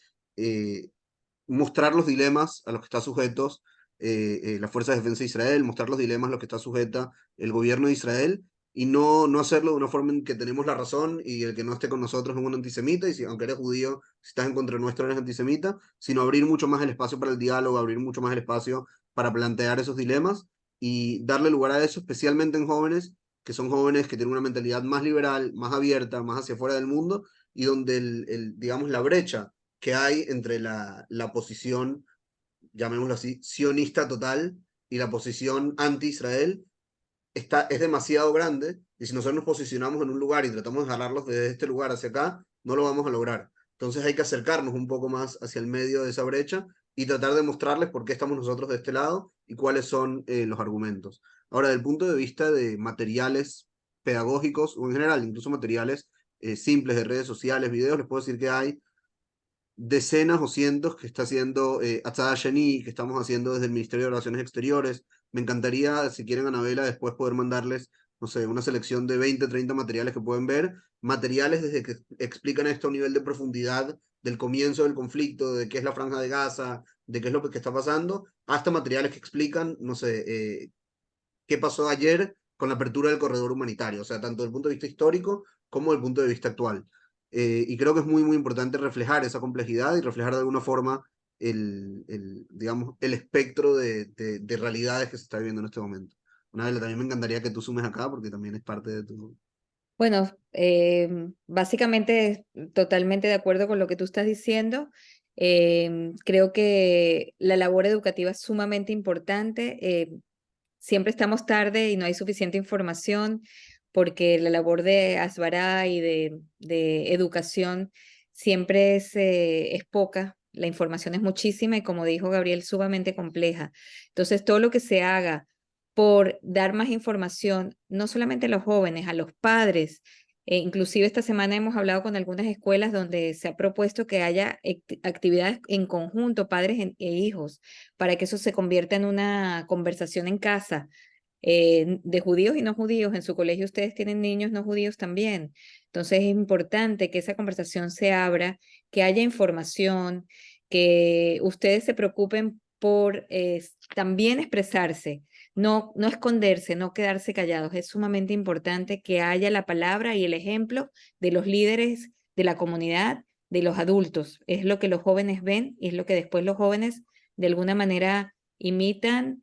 mostrar los dilemas a los que está sujetos la Fuerza de Defensa de Israel, mostrar los dilemas a los que está sujeta el gobierno de Israel, y no hacerlo de una forma en que tenemos la razón y el que no esté con nosotros es un antisemita, y si, aunque eres judío, si estás en contra nuestro eres antisemita, sino abrir mucho más el espacio para el diálogo, abrir mucho más el espacio para plantear esos dilemas y darle lugar a eso, especialmente en jóvenes, que son jóvenes que tienen una mentalidad más liberal, más abierta, más hacia afuera del mundo, y donde digamos, la brecha que hay entre la posición, llamémoslo así, sionista total y la posición anti-Israel es demasiado grande, y si nosotros nos posicionamos en un lugar y tratamos de jalarlos desde este lugar hacia acá, no lo vamos a lograr. Entonces hay que acercarnos un poco más hacia el medio de esa brecha y tratar de mostrarles por qué estamos nosotros de este lado y cuáles son los argumentos. Ahora, desde el punto de vista de materiales pedagógicos o en general, incluso materiales simples de redes sociales, videos, les puedo decir que hay decenas o cientos que está haciendo Atzada Sheni, que estamos haciendo desde el Ministerio de Relaciones Exteriores. Me encantaría, si quieren, Anabela, después poder mandarles, no sé, una selección de 20, 30 materiales que pueden ver, materiales desde que explican esto a un nivel de profundidad del comienzo del conflicto, de qué es la Franja de Gaza, de qué es lo que está pasando, hasta materiales que explican, no sé, qué pasó ayer con la apertura del corredor humanitario, o sea, tanto desde el punto de vista histórico como desde el punto de vista actual. Y creo que es muy, muy importante reflejar esa complejidad y reflejar de alguna forma digamos, el espectro de realidades que se está viviendo en este momento. Una vez también me encantaría que tú sumes acá porque también es parte de tu... Bueno, básicamente totalmente de acuerdo con lo que tú estás diciendo. Creo que la labor educativa es sumamente importante. Siempre estamos tarde y no hay suficiente información porque la labor de Asbará y de educación siempre es poca. La información es muchísima y, como dijo Gabriel, sumamente compleja. Entonces, todo lo que se haga por dar más información, no solamente a los jóvenes, a los padres. Inclusive esta semana hemos hablado con algunas escuelas donde se ha propuesto que haya actividades en conjunto, padres e hijos, para que eso se convierta en una conversación en casa, de judíos y no judíos. En su colegio ustedes tienen niños no judíos también. Entonces es importante que esa conversación se abra, que haya información, que ustedes se preocupen por también expresarse. No esconderse, no quedarse callados. Es sumamente importante que haya la palabra y el ejemplo de los líderes de la comunidad, de los adultos. Es lo que los jóvenes ven y es lo que después los jóvenes de alguna manera imitan,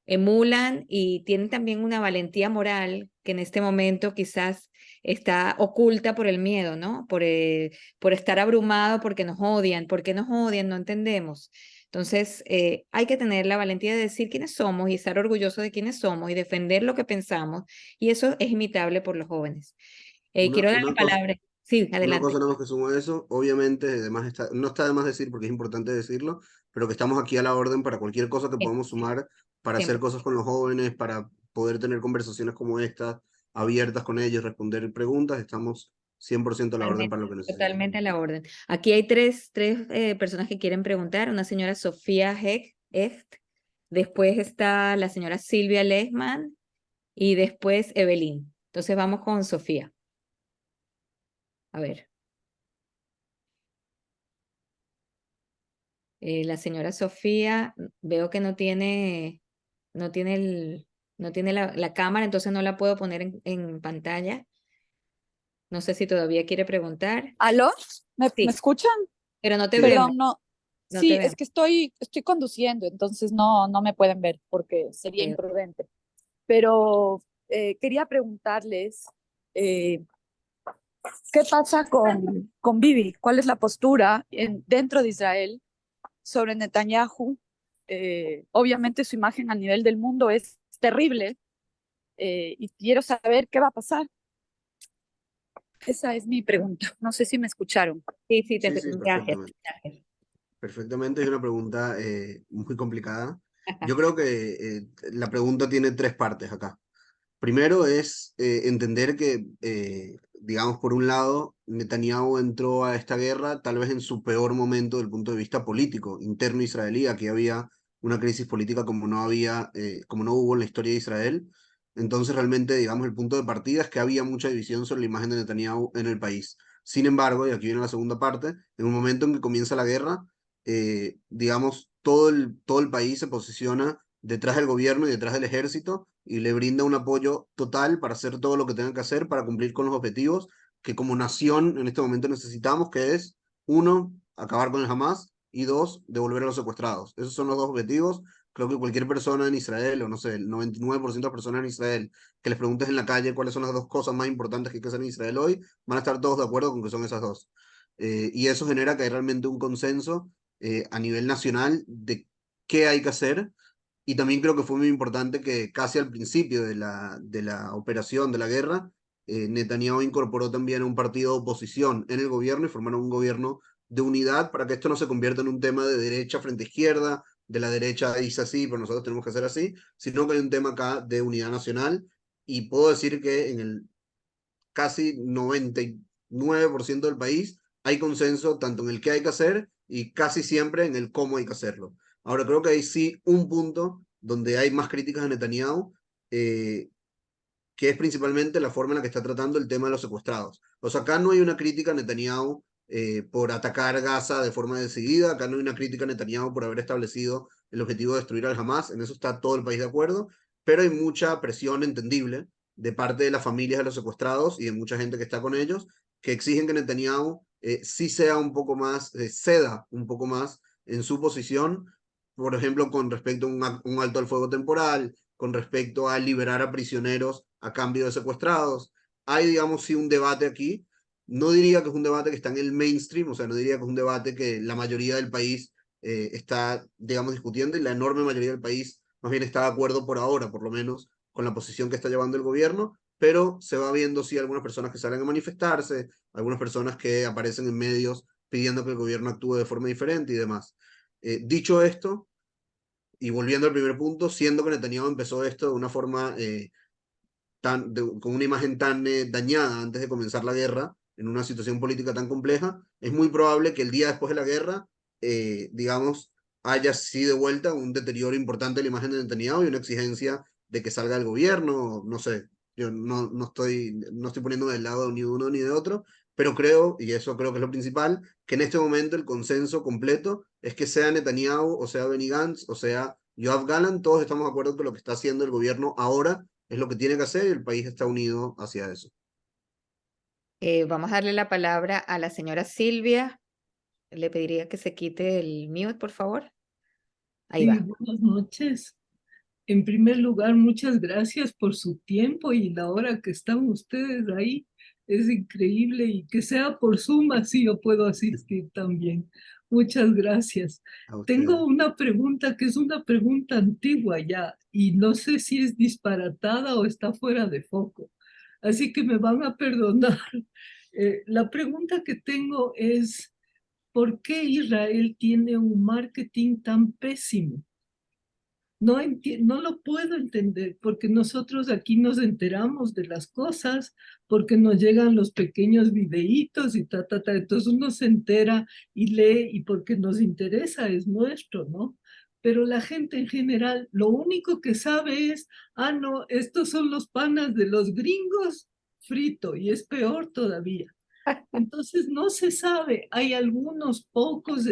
emulan, y tienen también una valentía moral que en este momento quizás está oculta por el miedo, ¿no? Por estar abrumado porque nos odian. ¿Por qué nos odian? No entendemos. Entonces, hay que tener la valentía de decir quiénes somos y estar orgulloso de quiénes somos y defender lo que pensamos, y eso es imitable por los jóvenes. Quiero dar la Una cosa, palabra. Sí, una adelante. cosa nada más que sumo a eso, obviamente, además no está de más decir porque es importante decirlo, pero que estamos aquí a la orden para cualquier cosa que Sí, podamos sumar, para hacer siempre. cosas con los jóvenes, para poder tener conversaciones como estas, abiertas con ellos, responder preguntas, estamos 100% a la orden Totalmente, para lo que necesiten. totalmente a la orden. Aquí hay tres personas que quieren preguntar. Una señora Sofía Hecht, después está la señora Silvia Lehmann y después Evelyn. Entonces vamos con Sofía. A ver. La señora Sofía, veo que no tiene no tiene la cámara, entonces no la puedo poner en pantalla. No sé si todavía quiere preguntar. ¿Aló? ¿Me Sí, escuchan? pero no te Sí, vemos, Perdón, no. no te Sí, es vemos. que estoy conduciendo, entonces no me pueden ver porque sería Ok. imprudente. Pero quería preguntarles, eh, ¿qué pasa con Bibi? ¿Cuál es la postura dentro de Israel sobre Netanyahu? Obviamente su imagen a nivel del mundo es terrible, y quiero saber qué va a pasar. Esa es mi pregunta. No sé si me escucharon. Sí, sí, sí, sí, gracias. perfectamente. Gracias. Perfectamente, es una pregunta muy complicada. Yo creo que la pregunta tiene tres partes acá. Primero es entender que, digamos, por un lado, Netanyahu entró a esta guerra tal vez en su peor momento desde el punto de vista político, interno israelí. Aquí había una crisis política como no hubo en la historia de Israel. Entonces, realmente, digamos, el punto de partida es que había mucha división sobre la imagen de Netanyahu en el país. Sin embargo, y aquí viene la segunda parte, en un momento en que comienza la guerra, digamos, todo el país se posiciona detrás del gobierno y detrás del ejército y le brinda un apoyo total para hacer todo lo que tengan que hacer para cumplir con los objetivos que como nación en este momento necesitamos, que es, uno, acabar con el Hamas y dos, devolver a los secuestrados. Esos son los dos objetivos. Creo que cualquier persona en Israel, o no sé, el 99% de las personas en Israel, que les preguntes en la calle cuáles son las dos cosas más importantes que hay que hacer en Israel hoy, van a estar todos de acuerdo con que son esas dos. Y eso genera que hay realmente un consenso a nivel nacional de qué hay que hacer. Y también creo que fue muy importante que casi al principio de la operación, de la guerra, Netanyahu incorporó también un partido de oposición en el gobierno y formaron un gobierno de unidad para que esto no se convierta en un tema de derecha frente a izquierda, de la derecha dice así, pero nosotros tenemos que hacer así, sino que hay un tema acá de unidad nacional. Y puedo decir que en el casi 99% del país hay consenso tanto en el qué hay que hacer y casi siempre en el cómo hay que hacerlo. Ahora creo que hay sí un punto donde hay más críticas a Netanyahu, que es principalmente la forma en la que está tratando el tema de los secuestrados. O sea, acá no hay una crítica a Netanyahu por atacar Gaza de forma decidida, acá no hay una crítica a Netanyahu por haber establecido el objetivo de destruir al Hamas, en eso está todo el país de acuerdo, pero hay mucha presión entendible de parte de las familias de los secuestrados y de mucha gente que está con ellos, que exigen que Netanyahu sí sea un poco más, ceda un poco más en su posición, por ejemplo, con respecto a un alto al fuego temporal, con respecto a liberar a prisioneros a cambio de secuestrados. Hay, digamos, sí un debate aquí. No diría que es un debate que está en el mainstream, o sea, no diría que es un debate que la mayoría del país está, digamos, discutiendo y la enorme mayoría del país más bien está de acuerdo por ahora, por lo menos, con la posición que está llevando el gobierno, pero se va viendo, sí, algunas personas que salen a manifestarse, algunas personas que aparecen en medios pidiendo que el gobierno actúe de forma diferente y demás. Dicho esto, y volviendo al primer punto, siendo que Netanyahu empezó esto de una forma con una imagen tan dañada antes de comenzar la guerra, en una situación política tan compleja, es muy probable que el día después de la guerra, digamos, haya sido de vuelta un deterioro importante de la imagen de Netanyahu y una exigencia de que salga del gobierno, no sé, yo no estoy poniendo del lado ni de uno ni de otro, pero creo, y eso creo que es lo principal, que en este momento el consenso completo es que sea Netanyahu, o sea Benny Gantz, o sea Yoav Gallant, todos estamos de acuerdo que lo que está haciendo el gobierno ahora es lo que tiene que hacer y el país está unido hacia eso. Vamos a darle la palabra a la señora Silvia. Le pediría que se quite el mute, por favor. Ahí Sí, va. buenas noches. En primer lugar, muchas gracias por su tiempo y la hora que están ustedes ahí. Es increíble y que sea por Zoom, así yo puedo asistir también. Muchas gracias. Tengo una pregunta que es una pregunta antigua ya y no sé si es disparatada o está fuera de foco. Así que me van a perdonar. La pregunta que tengo es, ¿por qué Israel tiene un marketing tan pésimo? No lo puedo entender, porque nosotros aquí nos enteramos de las cosas, porque nos llegan los pequeños videitos y entonces uno se entera y lee y porque nos interesa es nuestro, ¿no? Pero la gente en general lo único que sabe es, no, estos son los panas de los gringos frito y es peor todavía. Entonces no se sabe, hay algunos pocos,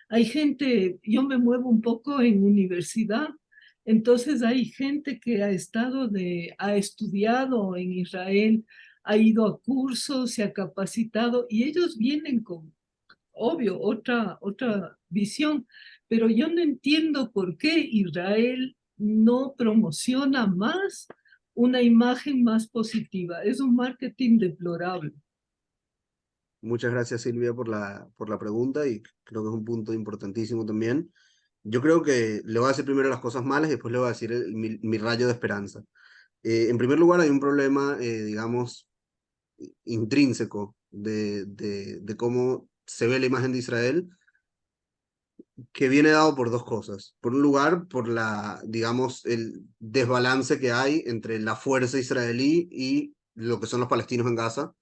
hay gente, yo me muevo un poco en universidad, entonces hay gente que ha estudiado en Israel, ha ido a cursos, se ha capacitado y ellos vienen con, obvio, otra visión, pero yo no entiendo por qué Israel no promociona más una imagen más positiva. Es un marketing deplorable. Muchas gracias, Silvia, por la pregunta y creo que es un punto importantísimo también. Yo creo que le voy a decir primero las cosas malas y después le voy a decir mi rayo de esperanza. En primer lugar, hay un problema, digamos, intrínseco de cómo se ve la imagen de Israel, que viene dado por dos cosas. Por un lugar, por digamos, el desbalance que hay entre la fuerza israelí y lo que son los palestinos en Gaza.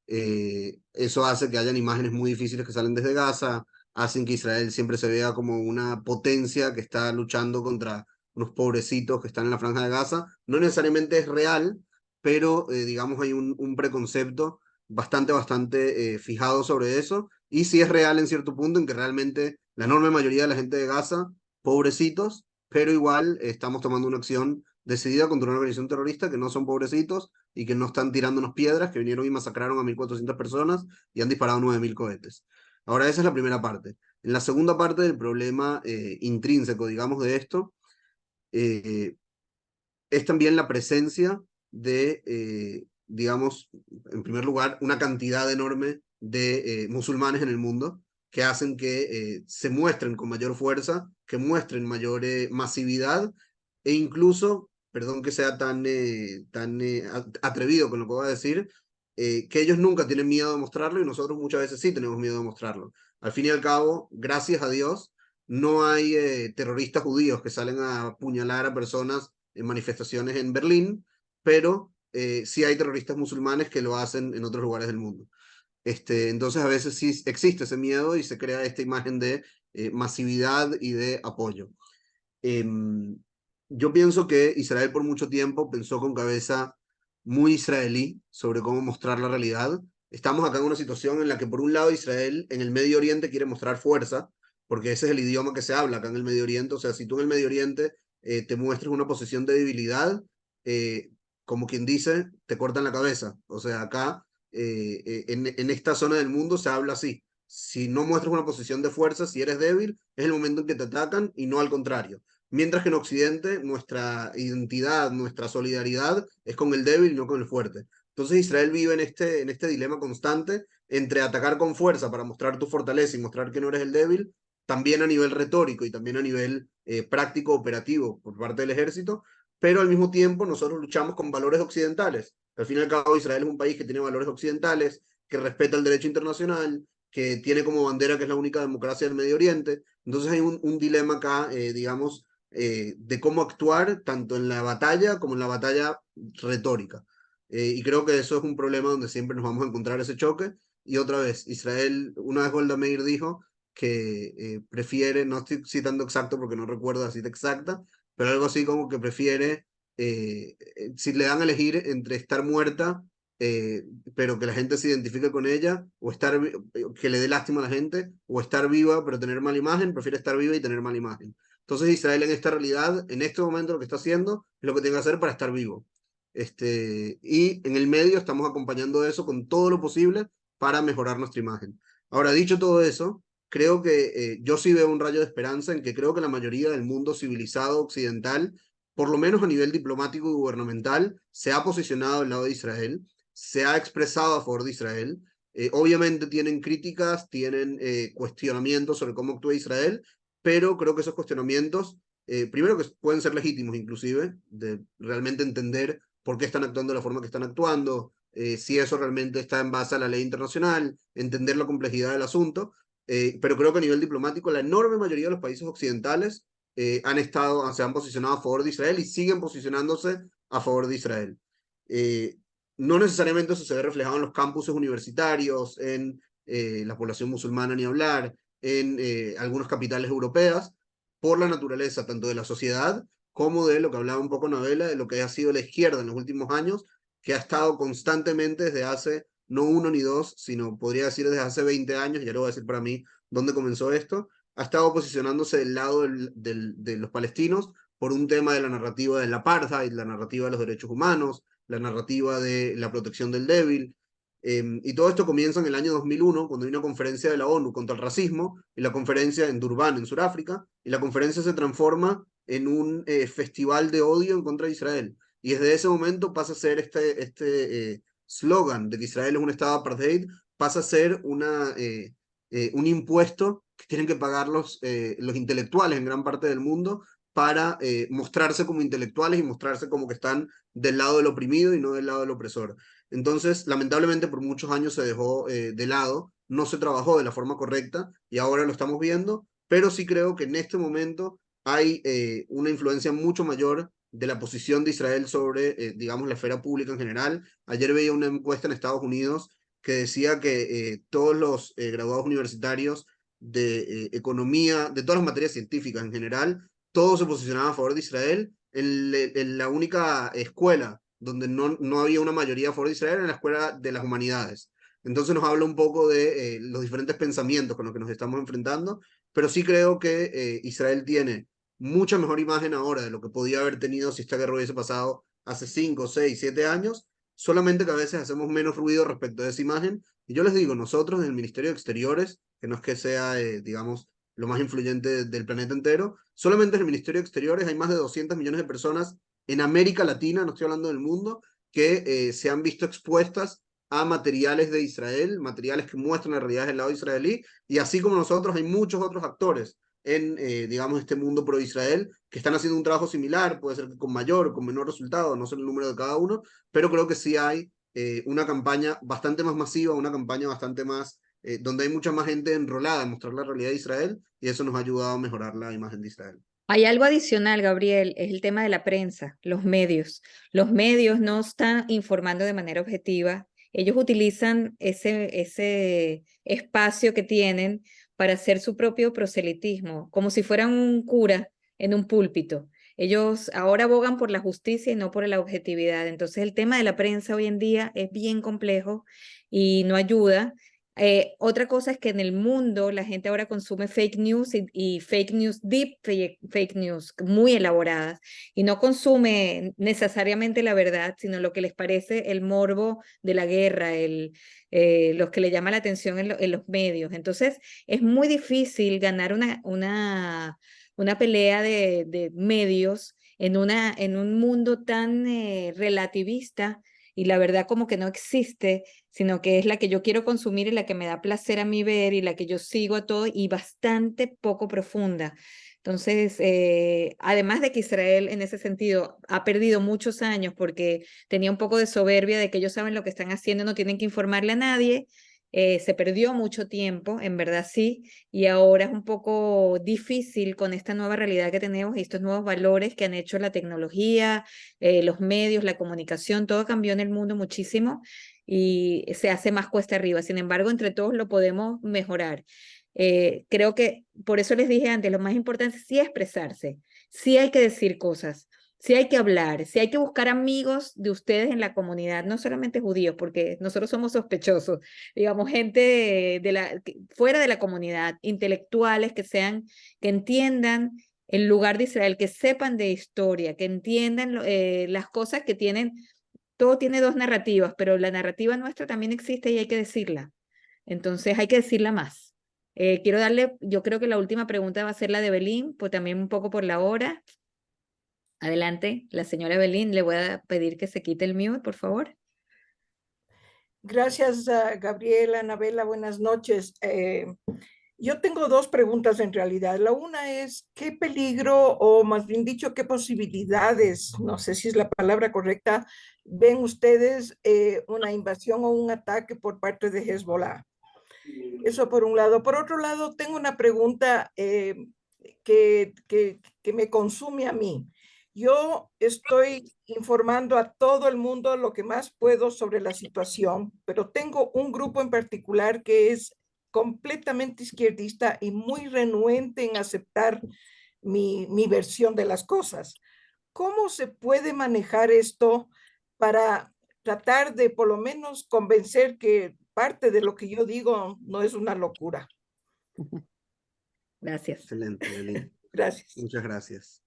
Eso hace que hayan imágenes muy difíciles que salen desde Gaza, hacen que Israel siempre se vea como una potencia que está luchando contra unos pobrecitos que están en la franja de Gaza. No necesariamente es real, pero digamos hay un preconcepto bastante fijado sobre eso Y sí es real en cierto punto en que realmente la enorme mayoría de la gente de Gaza, pobrecitos, pero igual estamos tomando una acción decidida contra una organización terrorista que no son pobrecitos y que no están tirándonos piedras, que vinieron y masacraron a 1.400 personas y han disparado 9.000 cohetes. Ahora, esa es la primera parte. En la segunda parte del problema intrínseco, digamos, de esto, eh, es también la presencia de, digamos, en primer lugar, una cantidad enorme de musulmanes en el mundo que hacen que se muestren con mayor fuerza, que muestren mayor masividad e incluso, perdón que sea tan, atrevido con lo que voy a decir, que ellos nunca tienen miedo de mostrarlo y nosotros muchas veces sí tenemos miedo de mostrarlo. Al fin y al cabo, gracias a Dios, no hay terroristas judíos que salen a apuñalar a personas en manifestaciones en Berlín, pero sí hay terroristas musulmanes que lo hacen en otros lugares del mundo. Entonces a veces sí existe ese miedo y se crea esta imagen de masividad y de apoyo. Yo pienso que Israel por mucho tiempo pensó con cabeza muy israelí sobre cómo mostrar la realidad. Estamos acá en una situación en la que por un lado Israel en el Medio Oriente quiere mostrar fuerza, porque ese es el idioma que se habla acá en el Medio Oriente. O sea, si tú en el Medio Oriente te muestras una posición de debilidad, eh, como quien dice, te cortan la cabeza. O sea, acá en esta zona del mundo se habla así. Si no muestras una posición de fuerza, si eres débil, es el momento en que te atacan y no al contrario. Mientras que en Occidente nuestra identidad, nuestra solidaridad es con el débil y no con el fuerte. Entonces Israel vive en este dilema constante entre atacar con fuerza para mostrar tu fortaleza y mostrar que no eres el débil, también a nivel retórico y también a nivel práctico operativo por parte del ejército, pero al mismo tiempo nosotros luchamos con valores occidentales. Al fin y al cabo Israel es un país que tiene valores occidentales, que respeta el derecho internacional, que tiene como bandera que es la única democracia del Medio Oriente. Entonces hay un dilema acá, digamos, de cómo actuar tanto en la batalla como en la batalla retórica. Y creo que eso es un problema donde siempre nos vamos a encontrar ese choque. Y otra vez, Israel, una vez Golda Meir dijo que prefiere, no estoy citando exacto porque no recuerdo la cita exacta, pero algo así como que prefiere, si le dan a elegir entre estar muerta, eh, pero que la gente se identifique con ella, o estar, que le dé lástima a la gente, o estar viva pero tener mala imagen, prefiere estar viva y tener mala imagen. Entonces Israel en esta realidad, en este momento lo que está haciendo es lo que tiene que hacer para estar vivo. Y en el medio estamos acompañando eso con todo lo posible para mejorar nuestra imagen. Ahora, dicho todo eso, creo que yo sí veo un rayo de esperanza en que creo que la mayoría del mundo civilizado occidental, por lo menos a nivel diplomático y gubernamental, se ha posicionado al lado de Israel, se ha expresado a favor de Israel. Obviamente tienen críticas, tienen cuestionamientos sobre cómo actúa Israel, pero creo que esos cuestionamientos, primero que pueden ser legítimos inclusive, de realmente entender por qué están actuando de la forma que están actuando, si eso realmente está en base a la ley internacional, entender la complejidad del asunto, pero creo que a nivel diplomático la enorme mayoría de los países occidentales se han posicionado a favor de Israel y siguen posicionándose a favor de Israel. No necesariamente eso se ve reflejado en los campuses universitarios, en la población musulmana ni hablar, en algunas capitales europeas, por la naturaleza tanto de la sociedad como de lo que hablaba un poco Novela, de lo que ha sido la izquierda en los últimos años, que ha estado constantemente desde hace no uno ni dos, sino podría decir desde hace 20 años, ya lo voy a decir para mí dónde comenzó esto, ha estado posicionándose del lado de los palestinos por un tema de la narrativa del apartheid, la narrativa de los derechos humanos, la narrativa de la protección del débil, y todo esto comienza en el año 2001, cuando hay una conferencia de la ONU contra el racismo, y la conferencia en Durban, en Sudáfrica, y la conferencia se transforma en un festival de odio en contra de Israel. Y desde ese momento pasa a ser este slogan de que Israel es un estado apartheid, pasa a ser un impuesto que tienen que pagar los intelectuales en gran parte del mundo para mostrarse como intelectuales y mostrarse como que están del lado del oprimido y no del lado del opresor. Entonces, lamentablemente por muchos años se dejó de lado, no se trabajó de la forma correcta y ahora lo estamos viendo, pero sí creo que en este momento hay una influencia mucho mayor de la posición de Israel sobre, digamos, la esfera pública en general. Ayer veía una encuesta en Estados Unidos que decía que todos los graduados universitarios de economía, de todas las materias científicas en general, todos se posicionaban a favor de Israel. En la única escuela donde no había una mayoría a favor de Israel era en la escuela de las humanidades. Entonces nos habla un poco de los diferentes pensamientos con los que nos estamos enfrentando, pero sí creo que Israel tiene mucha mejor imagen ahora de lo que podía haber tenido si esta guerra hubiese pasado hace 5, 6, 7 años, solamente que a veces hacemos menos ruido respecto a esa imagen. Y yo les digo, nosotros en el Ministerio de Exteriores, que no es que sea, digamos, lo más influyente del planeta entero, solamente en el Ministerio de Exteriores hay más de 200 millones de personas en América Latina, no estoy hablando del mundo, que se han visto expuestas a materiales de Israel, materiales que muestran la realidad del lado israelí, y así como nosotros hay muchos otros actores en, digamos, este mundo pro-Israel que están haciendo un trabajo similar, puede ser que con mayor o con menor resultado, no sé el número de cada uno, pero creo que sí hay una campaña bastante más masiva, una campaña bastante más, donde hay mucha más gente enrolada en mostrar la realidad de Israel, y eso nos ha ayudado a mejorar la imagen de Israel. Hay algo adicional, Gabriel, es el tema de la prensa, los medios. Los medios no están informando de manera objetiva. Ellos utilizan ese espacio que tienen para hacer su propio proselitismo, como si fueran un cura en un púlpito. Ellos ahora abogan por la justicia y no por la objetividad. Entonces el tema de la prensa hoy en día es bien complejo y no ayuda. Otra cosa es que en el mundo la gente ahora consume fake news y fake news, fake news, muy elaboradas, y no consume necesariamente la verdad, sino lo que les parece el morbo de la guerra, los que le llama la atención en los medios. Entonces, es muy difícil ganar una pelea de medios en un mundo tan relativista y la verdad como que no existe, sino que es la que yo quiero consumir y la que me da placer a mí ver y la que yo sigo a todo y bastante poco profunda. Entonces, además de que Israel en ese sentido ha perdido muchos años porque tenía un poco de soberbia de que ellos saben lo que están haciendo, no tienen que informarle a nadie, se perdió mucho tiempo, en verdad sí, y ahora es un poco difícil con esta nueva realidad que tenemos y estos nuevos valores que han hecho la tecnología, los medios, la comunicación, todo cambió en el mundo muchísimo y se hace más cuesta arriba. Sin embargo, entre todos lo podemos mejorar. Creo que por eso les dije antes, lo más importante sí es expresarse, sí hay que decir cosas, sí hay que hablar, sí hay que buscar amigos de ustedes en la comunidad, no solamente judíos, porque nosotros somos sospechosos, digamos, gente fuera de la comunidad, intelectuales que entiendan el lugar de Israel, que sepan de historia, que entiendan las cosas que tienen, todo tiene dos narrativas, pero la narrativa nuestra también existe y hay que decirla. Entonces hay que decirla más. Quiero darle, yo creo que la última pregunta va a ser la de Belín, pues también un poco por la hora. Adelante, la señora Belín, le voy a pedir que se quite el mute, por favor. Gracias, Gabriela, Anabela, buenas noches. Yo tengo dos preguntas en realidad. La una es, ¿qué peligro o más bien dicho, qué posibilidades, no sé si es la palabra correcta, ven ustedes una invasión o un ataque por parte de Hezbollah? Eso por un lado. Por otro lado, tengo una pregunta que me consume a mí. Yo estoy informando a todo el mundo lo que más puedo sobre la situación, pero tengo un grupo en particular que es completamente izquierdista y muy renuente en aceptar mi versión de las cosas. ¿Cómo se puede manejar esto para tratar de por lo menos convencer que parte de lo que yo digo no es una locura? Gracias. Excelente, Belín. Gracias. Muchas gracias.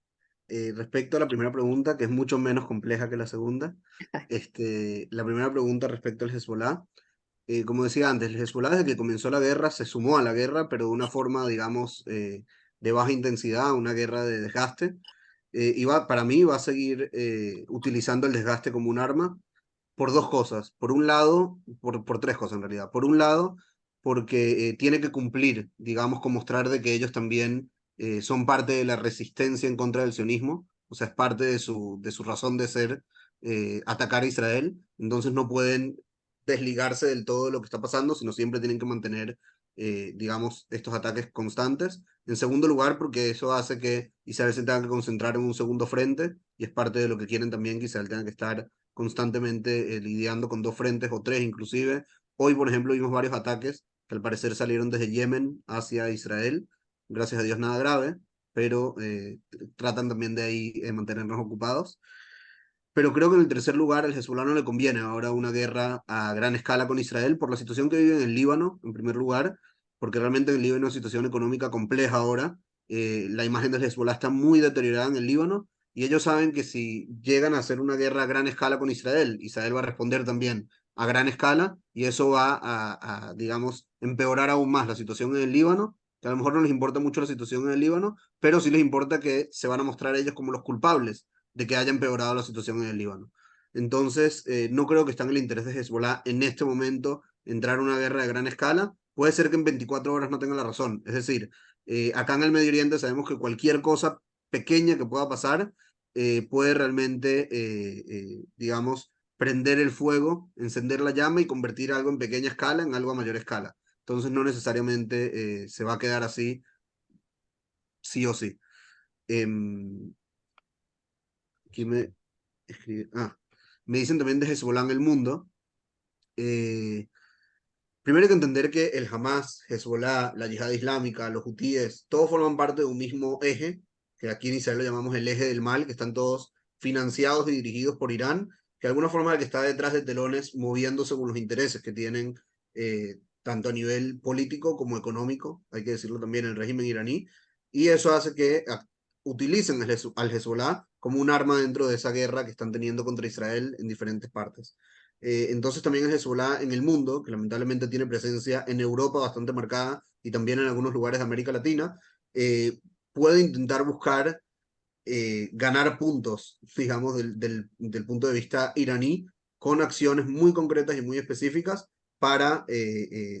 Respecto a la primera pregunta, que es mucho menos compleja que la segunda, la primera pregunta respecto al Hezbollah, como decía antes, el Hezbollah desde que comenzó la guerra se sumó a la guerra, pero de una forma, digamos, de baja intensidad, una guerra de desgaste, para mí va a seguir utilizando el desgaste como un arma por dos cosas. Por un lado, por tres cosas en realidad. Por un lado, porque tiene que cumplir, digamos, con mostrar de que ellos también son parte de la resistencia en contra del sionismo, o sea, es parte de su razón de ser atacar a Israel, entonces no pueden desligarse del todo de lo que está pasando, sino siempre tienen que mantener, digamos, estos ataques constantes. En segundo lugar, porque eso hace que Israel se tenga que concentrar en un segundo frente, y es parte de lo que quieren también, que Israel tenga que estar constantemente lidiando con dos frentes o tres inclusive. Hoy, por ejemplo, vimos varios ataques que al parecer salieron desde Yemen hacia Israel. Gracias a Dios nada grave, pero tratan también de ahí mantenernos ocupados. pero creo que en el tercer lugar al Hezbollah no le conviene ahora una guerra a gran escala con Israel por la situación que vive en el Líbano, en primer lugar, porque realmente en el Líbano hay una situación económica compleja ahora. La imagen del Hezbollah está muy deteriorada en el Líbano y ellos saben que si llegan a hacer una guerra a gran escala con Israel, Israel va a responder también a gran escala y eso va digamos, empeorar aún más la situación en el Líbano, que a lo mejor no les importa mucho la situación en el Líbano, pero sí les importa que se van a mostrar ellos como los culpables de que haya empeorado la situación en el Líbano. Entonces, no creo que está en el interés de Hezbollah en este momento entrar a una guerra de gran escala. Puede ser que en 24 horas no tenga la razón. Es decir, acá en el Medio Oriente sabemos que cualquier cosa pequeña que pueda pasar puede realmente, digamos, prender el fuego, encender la llama y convertir algo en pequeña escala en algo a mayor escala. Entonces, no necesariamente se va a quedar así, sí o sí. Aquí me me dicen también de Hezbollah en el mundo. Primero hay que entender que el Hamas, Hezbollah, la Yihad Islámica, los hutíes, todos forman parte de un mismo eje, que aquí en Israel lo llamamos el eje del mal, que están todos financiados y dirigidos por Irán, que de alguna forma es el que está detrás de telones moviendo según los intereses que tienen, tanto a nivel político como económico, hay que decirlo también, el régimen iraní, y eso hace que utilicen al Hezbollah como un arma dentro de esa guerra que están teniendo contra Israel en diferentes partes. Entonces también el Hezbollah en el mundo, que lamentablemente tiene presencia en Europa bastante marcada y también en algunos lugares de América Latina, puede intentar buscar ganar puntos, digamos, del punto de vista iraní, con acciones muy concretas y muy específicas para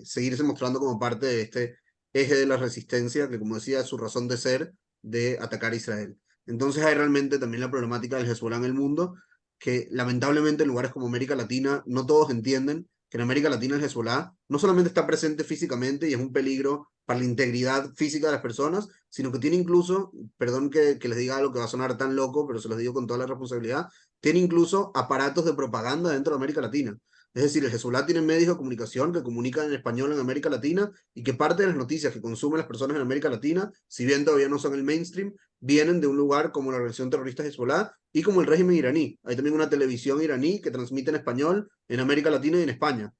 seguirse mostrando como parte de este eje de la resistencia, que como decía, es su razón de ser de atacar a Israel. Entonces hay realmente también la problemática del Hezbollah en el mundo, que lamentablemente en lugares como América Latina no todos entienden que en América Latina el Hezbollah no solamente está presente físicamente y es un peligro para la integridad física de las personas, sino que tiene incluso, perdón que les diga algo que va a sonar tan loco, pero se los digo con toda la responsabilidad, tiene incluso aparatos de propaganda dentro de América Latina. Es decir, el Hezbollah tiene medios de comunicación que comunican en español en América Latina y que parte de las noticias que consumen las personas en América Latina, si bien todavía no son el mainstream, vienen de un lugar como la organización terrorista Hezbollah y como el régimen iraní. Hay también una televisión iraní que transmite en español en América Latina y en España.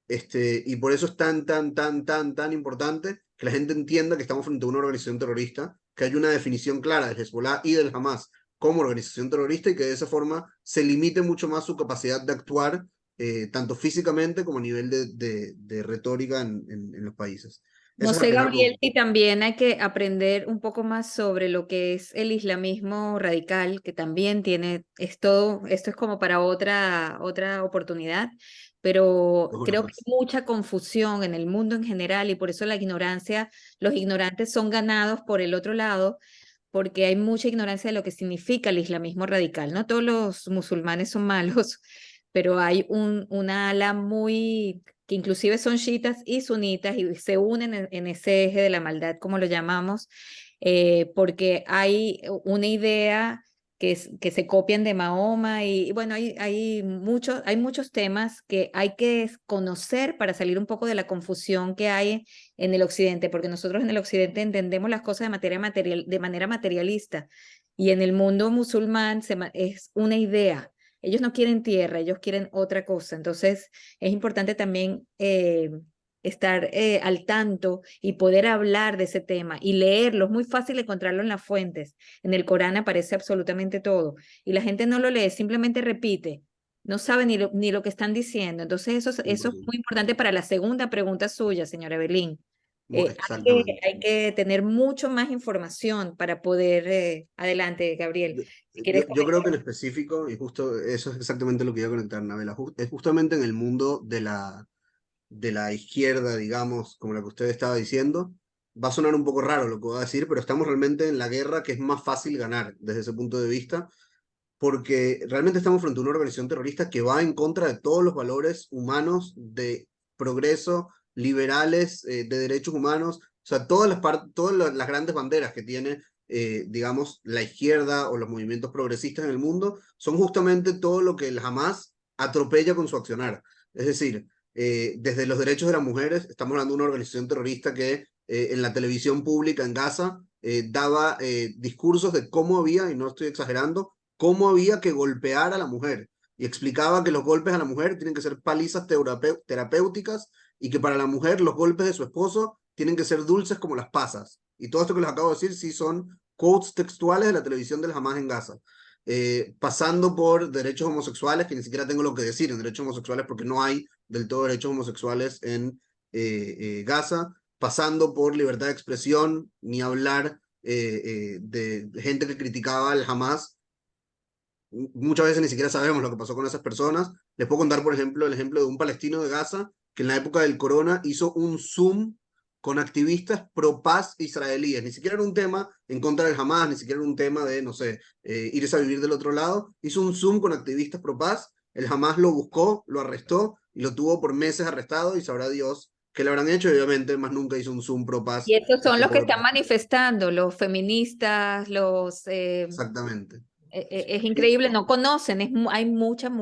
Y por eso es tan importante que la gente entienda que estamos frente a una organización terrorista, que hay una definición clara del Hezbollah y del Hamas como organización terrorista y que de esa forma se limite mucho más su capacidad de actuar, tanto físicamente como a nivel de retórica en los países. No Esa es la sé, primera Gabriel, pregunta. y también hay que aprender un poco más sobre lo que es el islamismo radical, que también tiene, esto es como para otra oportunidad, pero Bueno, creo que pues, hay mucha confusión en el mundo en general y por eso la ignorancia, los ignorantes son ganados por el otro lado, porque hay mucha ignorancia de lo que significa el islamismo radical. No todos los musulmanes son malos, pero hay una ala muy que inclusive son chiitas y sunitas y se unen en ese eje de la maldad, como lo llamamos, porque hay una idea que se copian de Mahoma y bueno, hay muchos temas que hay que conocer para salir un poco de la confusión que hay en el occidente, porque nosotros en el occidente entendemos las cosas de manera materialista y en el mundo musulmán es una idea. Ellos no quieren tierra, ellos quieren otra cosa. Entonces, es importante también estar al tanto y poder hablar de ese tema y leerlo. Es muy fácil encontrarlo en las fuentes. En el Corán aparece absolutamente todo. Y la gente no lo lee, simplemente repite. No sabe ni lo que están diciendo. Entonces, eso es 100%. muy importante para la segunda pregunta suya, señora Evelyn. Exactamente. Hay que tener mucho más información para poder... adelante, Gabriel, si quieres Yo creo que comentar. en específico, y justo eso es exactamente lo que iba a conectar, Nabela, es justamente en el mundo de la izquierda, digamos, como la que usted estaba diciendo, va a sonar un poco raro lo que voy a decir, pero estamos realmente en la guerra que es más fácil ganar desde ese punto de vista, porque realmente estamos frente a una organización terrorista que va en contra de todos los valores humanos de progreso, liberales, de derechos humanos, o sea, todas las grandes banderas que tiene, digamos, la izquierda o los movimientos progresistas en el mundo, son justamente todo lo que el Hamas atropella con su accionar. Es decir, desde los derechos de las mujeres, estamos hablando de una organización terrorista que en la televisión pública en Gaza daba discursos de cómo había, y no estoy exagerando, cómo había que golpear a la mujer. Y explicaba que los golpes a la mujer tienen que ser palizas terapéuticas y que para la mujer los golpes de su esposo tienen que ser dulces como las pasas. Y todo esto que les acabo de decir sí son quotes textuales de la televisión del Hamas en Gaza. Pasando por derechos homosexuales, que ni siquiera tengo lo que decir en derechos homosexuales porque no hay del todo derechos homosexuales en Gaza, pasando por libertad de expresión, ni hablar de gente que criticaba al Hamas. Muchas veces ni siquiera sabemos lo que pasó con esas personas. Les puedo contar, por ejemplo, el ejemplo de un palestino de Gaza que en la época del corona hizo un Zoom con activistas pro paz israelíes. Ni siquiera era un tema en contra del Hamas, ni siquiera era un tema de, no sé, irse a vivir del otro lado. Hizo un Zoom con activistas pro paz. El Hamas lo buscó, lo arrestó y lo tuvo por meses arrestado y sabrá Dios qué le habrán hecho. Y obviamente más nunca hizo un Zoom pro paz. Y estos son Este los que pobre están palestino. manifestando, los feministas, Exactamente. es increíble, no conocen, hay mucha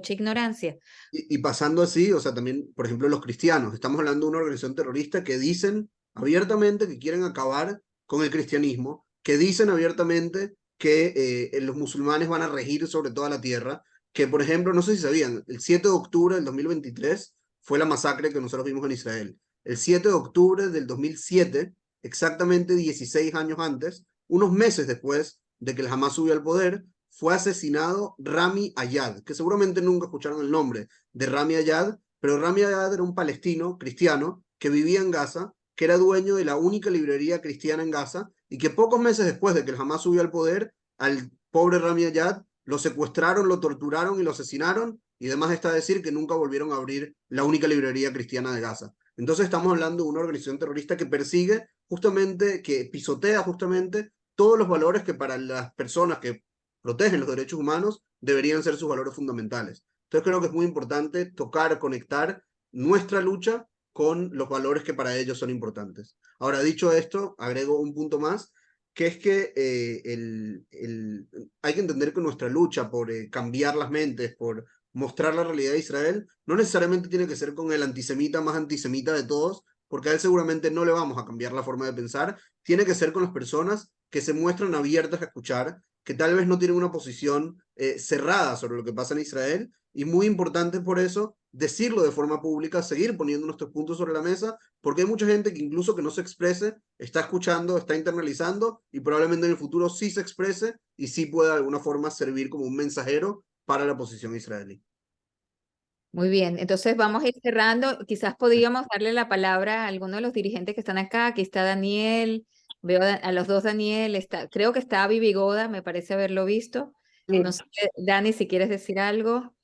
ignorancia. Y pasando así, o sea, también, por ejemplo, los cristianos. Estamos hablando de una organización terrorista que dicen abiertamente que quieren acabar con el cristianismo, que dicen abiertamente que los musulmanes van a regir sobre toda la tierra, que, por ejemplo, no sé si sabían, el 7 de octubre del 2023 fue la masacre que nosotros vimos en Israel. El 7 de octubre del 2007, exactamente 16 años antes, unos meses después de que el Hamas subió al poder, fue asesinado Rami Ayad, que seguramente nunca escucharon el nombre de Rami Ayad, pero Rami Ayad era un palestino cristiano que vivía en Gaza, que era dueño de la única librería cristiana en Gaza, y que pocos meses después de que el Hamas subió al poder, al pobre Rami Ayad lo secuestraron, lo torturaron y lo asesinaron, y además está decir que nunca volvieron a abrir la única librería cristiana de Gaza. Entonces estamos hablando de una organización terrorista que persigue justamente, que pisotea justamente todos los valores que para las personas que protegen los derechos humanos deberían ser sus valores fundamentales. Entonces creo que es muy importante tocar, conectar nuestra lucha con los valores que para ellos son importantes. Ahora, dicho esto, agrego un punto más, que es que hay que entender que nuestra lucha por cambiar las mentes, por mostrar la realidad de Israel, no necesariamente tiene que ser con el antisemita más antisemita de todos, porque a él seguramente no le vamos a cambiar la forma de pensar, tiene que ser con las personas que se muestran abiertas a escuchar, que tal vez no tienen una posición cerrada sobre lo que pasa en Israel, y muy importante por eso decirlo de forma pública, seguir poniendo nuestros puntos sobre la mesa, porque hay mucha gente que incluso que no se exprese, está escuchando, está internalizando, y probablemente en el futuro sí se exprese y sí pueda de alguna forma servir como un mensajero para la posición israelí. Muy bien, entonces vamos a ir cerrando. Quizás podríamos darle la palabra a alguno de los dirigentes que están acá. Aquí está Daniel, veo a los dos Daniel, creo que está Vivi Goda, me parece haberlo visto. No sé, Dani, si quieres decir algo.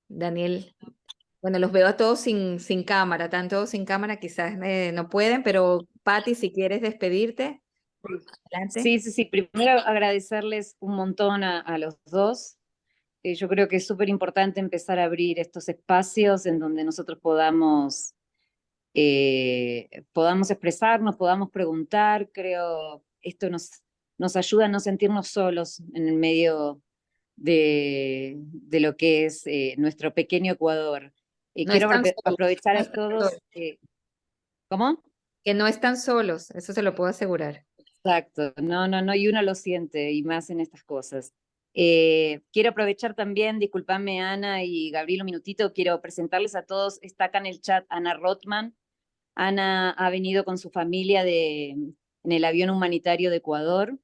Daniel, bueno, los veo a todos sin cámara, están todos sin cámara, quizás no pueden, pero Patti, si quieres despedirte, adelante. Sí. Primero agradecerles un montón a los dos. Yo creo que es súper importante empezar a abrir estos espacios en donde nosotros podamos expresarnos, podamos preguntar. Creo esto nos ayuda a no sentirnos solos en el medio de lo que es nuestro pequeño Ecuador. No Quiero están solos, aprovechar no a están todos. solos. ¿Cómo? Que no están solos, eso se lo puedo asegurar. Exacto, no, y uno lo siente, y más en estas cosas. Quiero aprovechar también, disculpame Ana y Gabriel un minutito, quiero presentarles a todos, está acá en el chat Ana Rothman. Ana ha venido con su familia en el avión humanitario de Ecuador.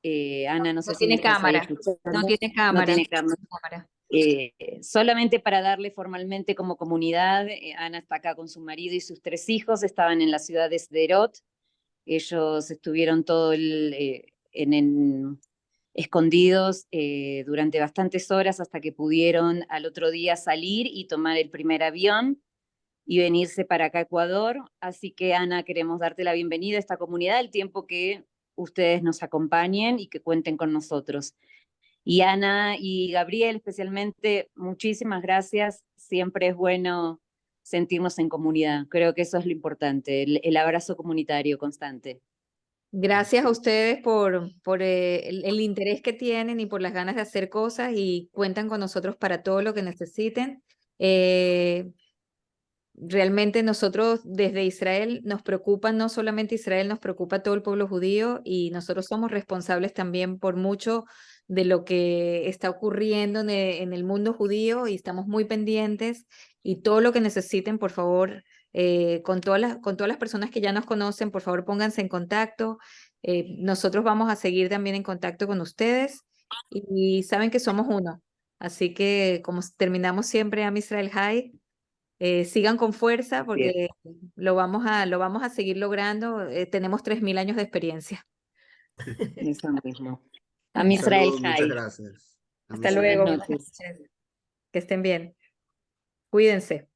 Ana, no sé No si me tiene estás ahí cámara, escuchando. no tiene No cámara. tiene cámara. Solamente para darle formalmente como comunidad, Ana está acá con su marido y sus 3 hijos, estaban en la ciudad de Sderot. Ellos estuvieron escondidos durante bastantes horas hasta que pudieron al otro día salir y tomar el primer avión y venirse para acá a Ecuador. Así que, Ana, queremos darte la bienvenida a esta comunidad, el tiempo que ustedes nos acompañen y que cuenten con nosotros. Y Ana y Gabriel, especialmente, muchísimas gracias. Siempre es bueno sentirnos en comunidad. Creo que eso es lo importante, el abrazo comunitario constante. Gracias a ustedes por el interés que tienen y por las ganas de hacer cosas y cuentan con nosotros para todo lo que necesiten. realmente nosotros desde Israel nos preocupa no solamente Israel, nos preocupa todo el pueblo judío y nosotros somos responsables también por mucho de lo que está ocurriendo en el mundo judío y estamos muy pendientes y todo lo que necesiten, por favor, con todas las personas que ya nos conocen, por favor pónganse en contacto. Nosotros vamos a seguir también en contacto con ustedes y saben que somos uno. Así que como terminamos siempre Am Israel High, sigan con fuerza porque lo vamos a seguir logrando. Tenemos 3000 años de experiencia. Eso mismo. Un Am Israel saludo, muchas High. gracias. Am Hasta Israel. luego. Buenas Buenas noches. noches. Que estén bien. Cuídense.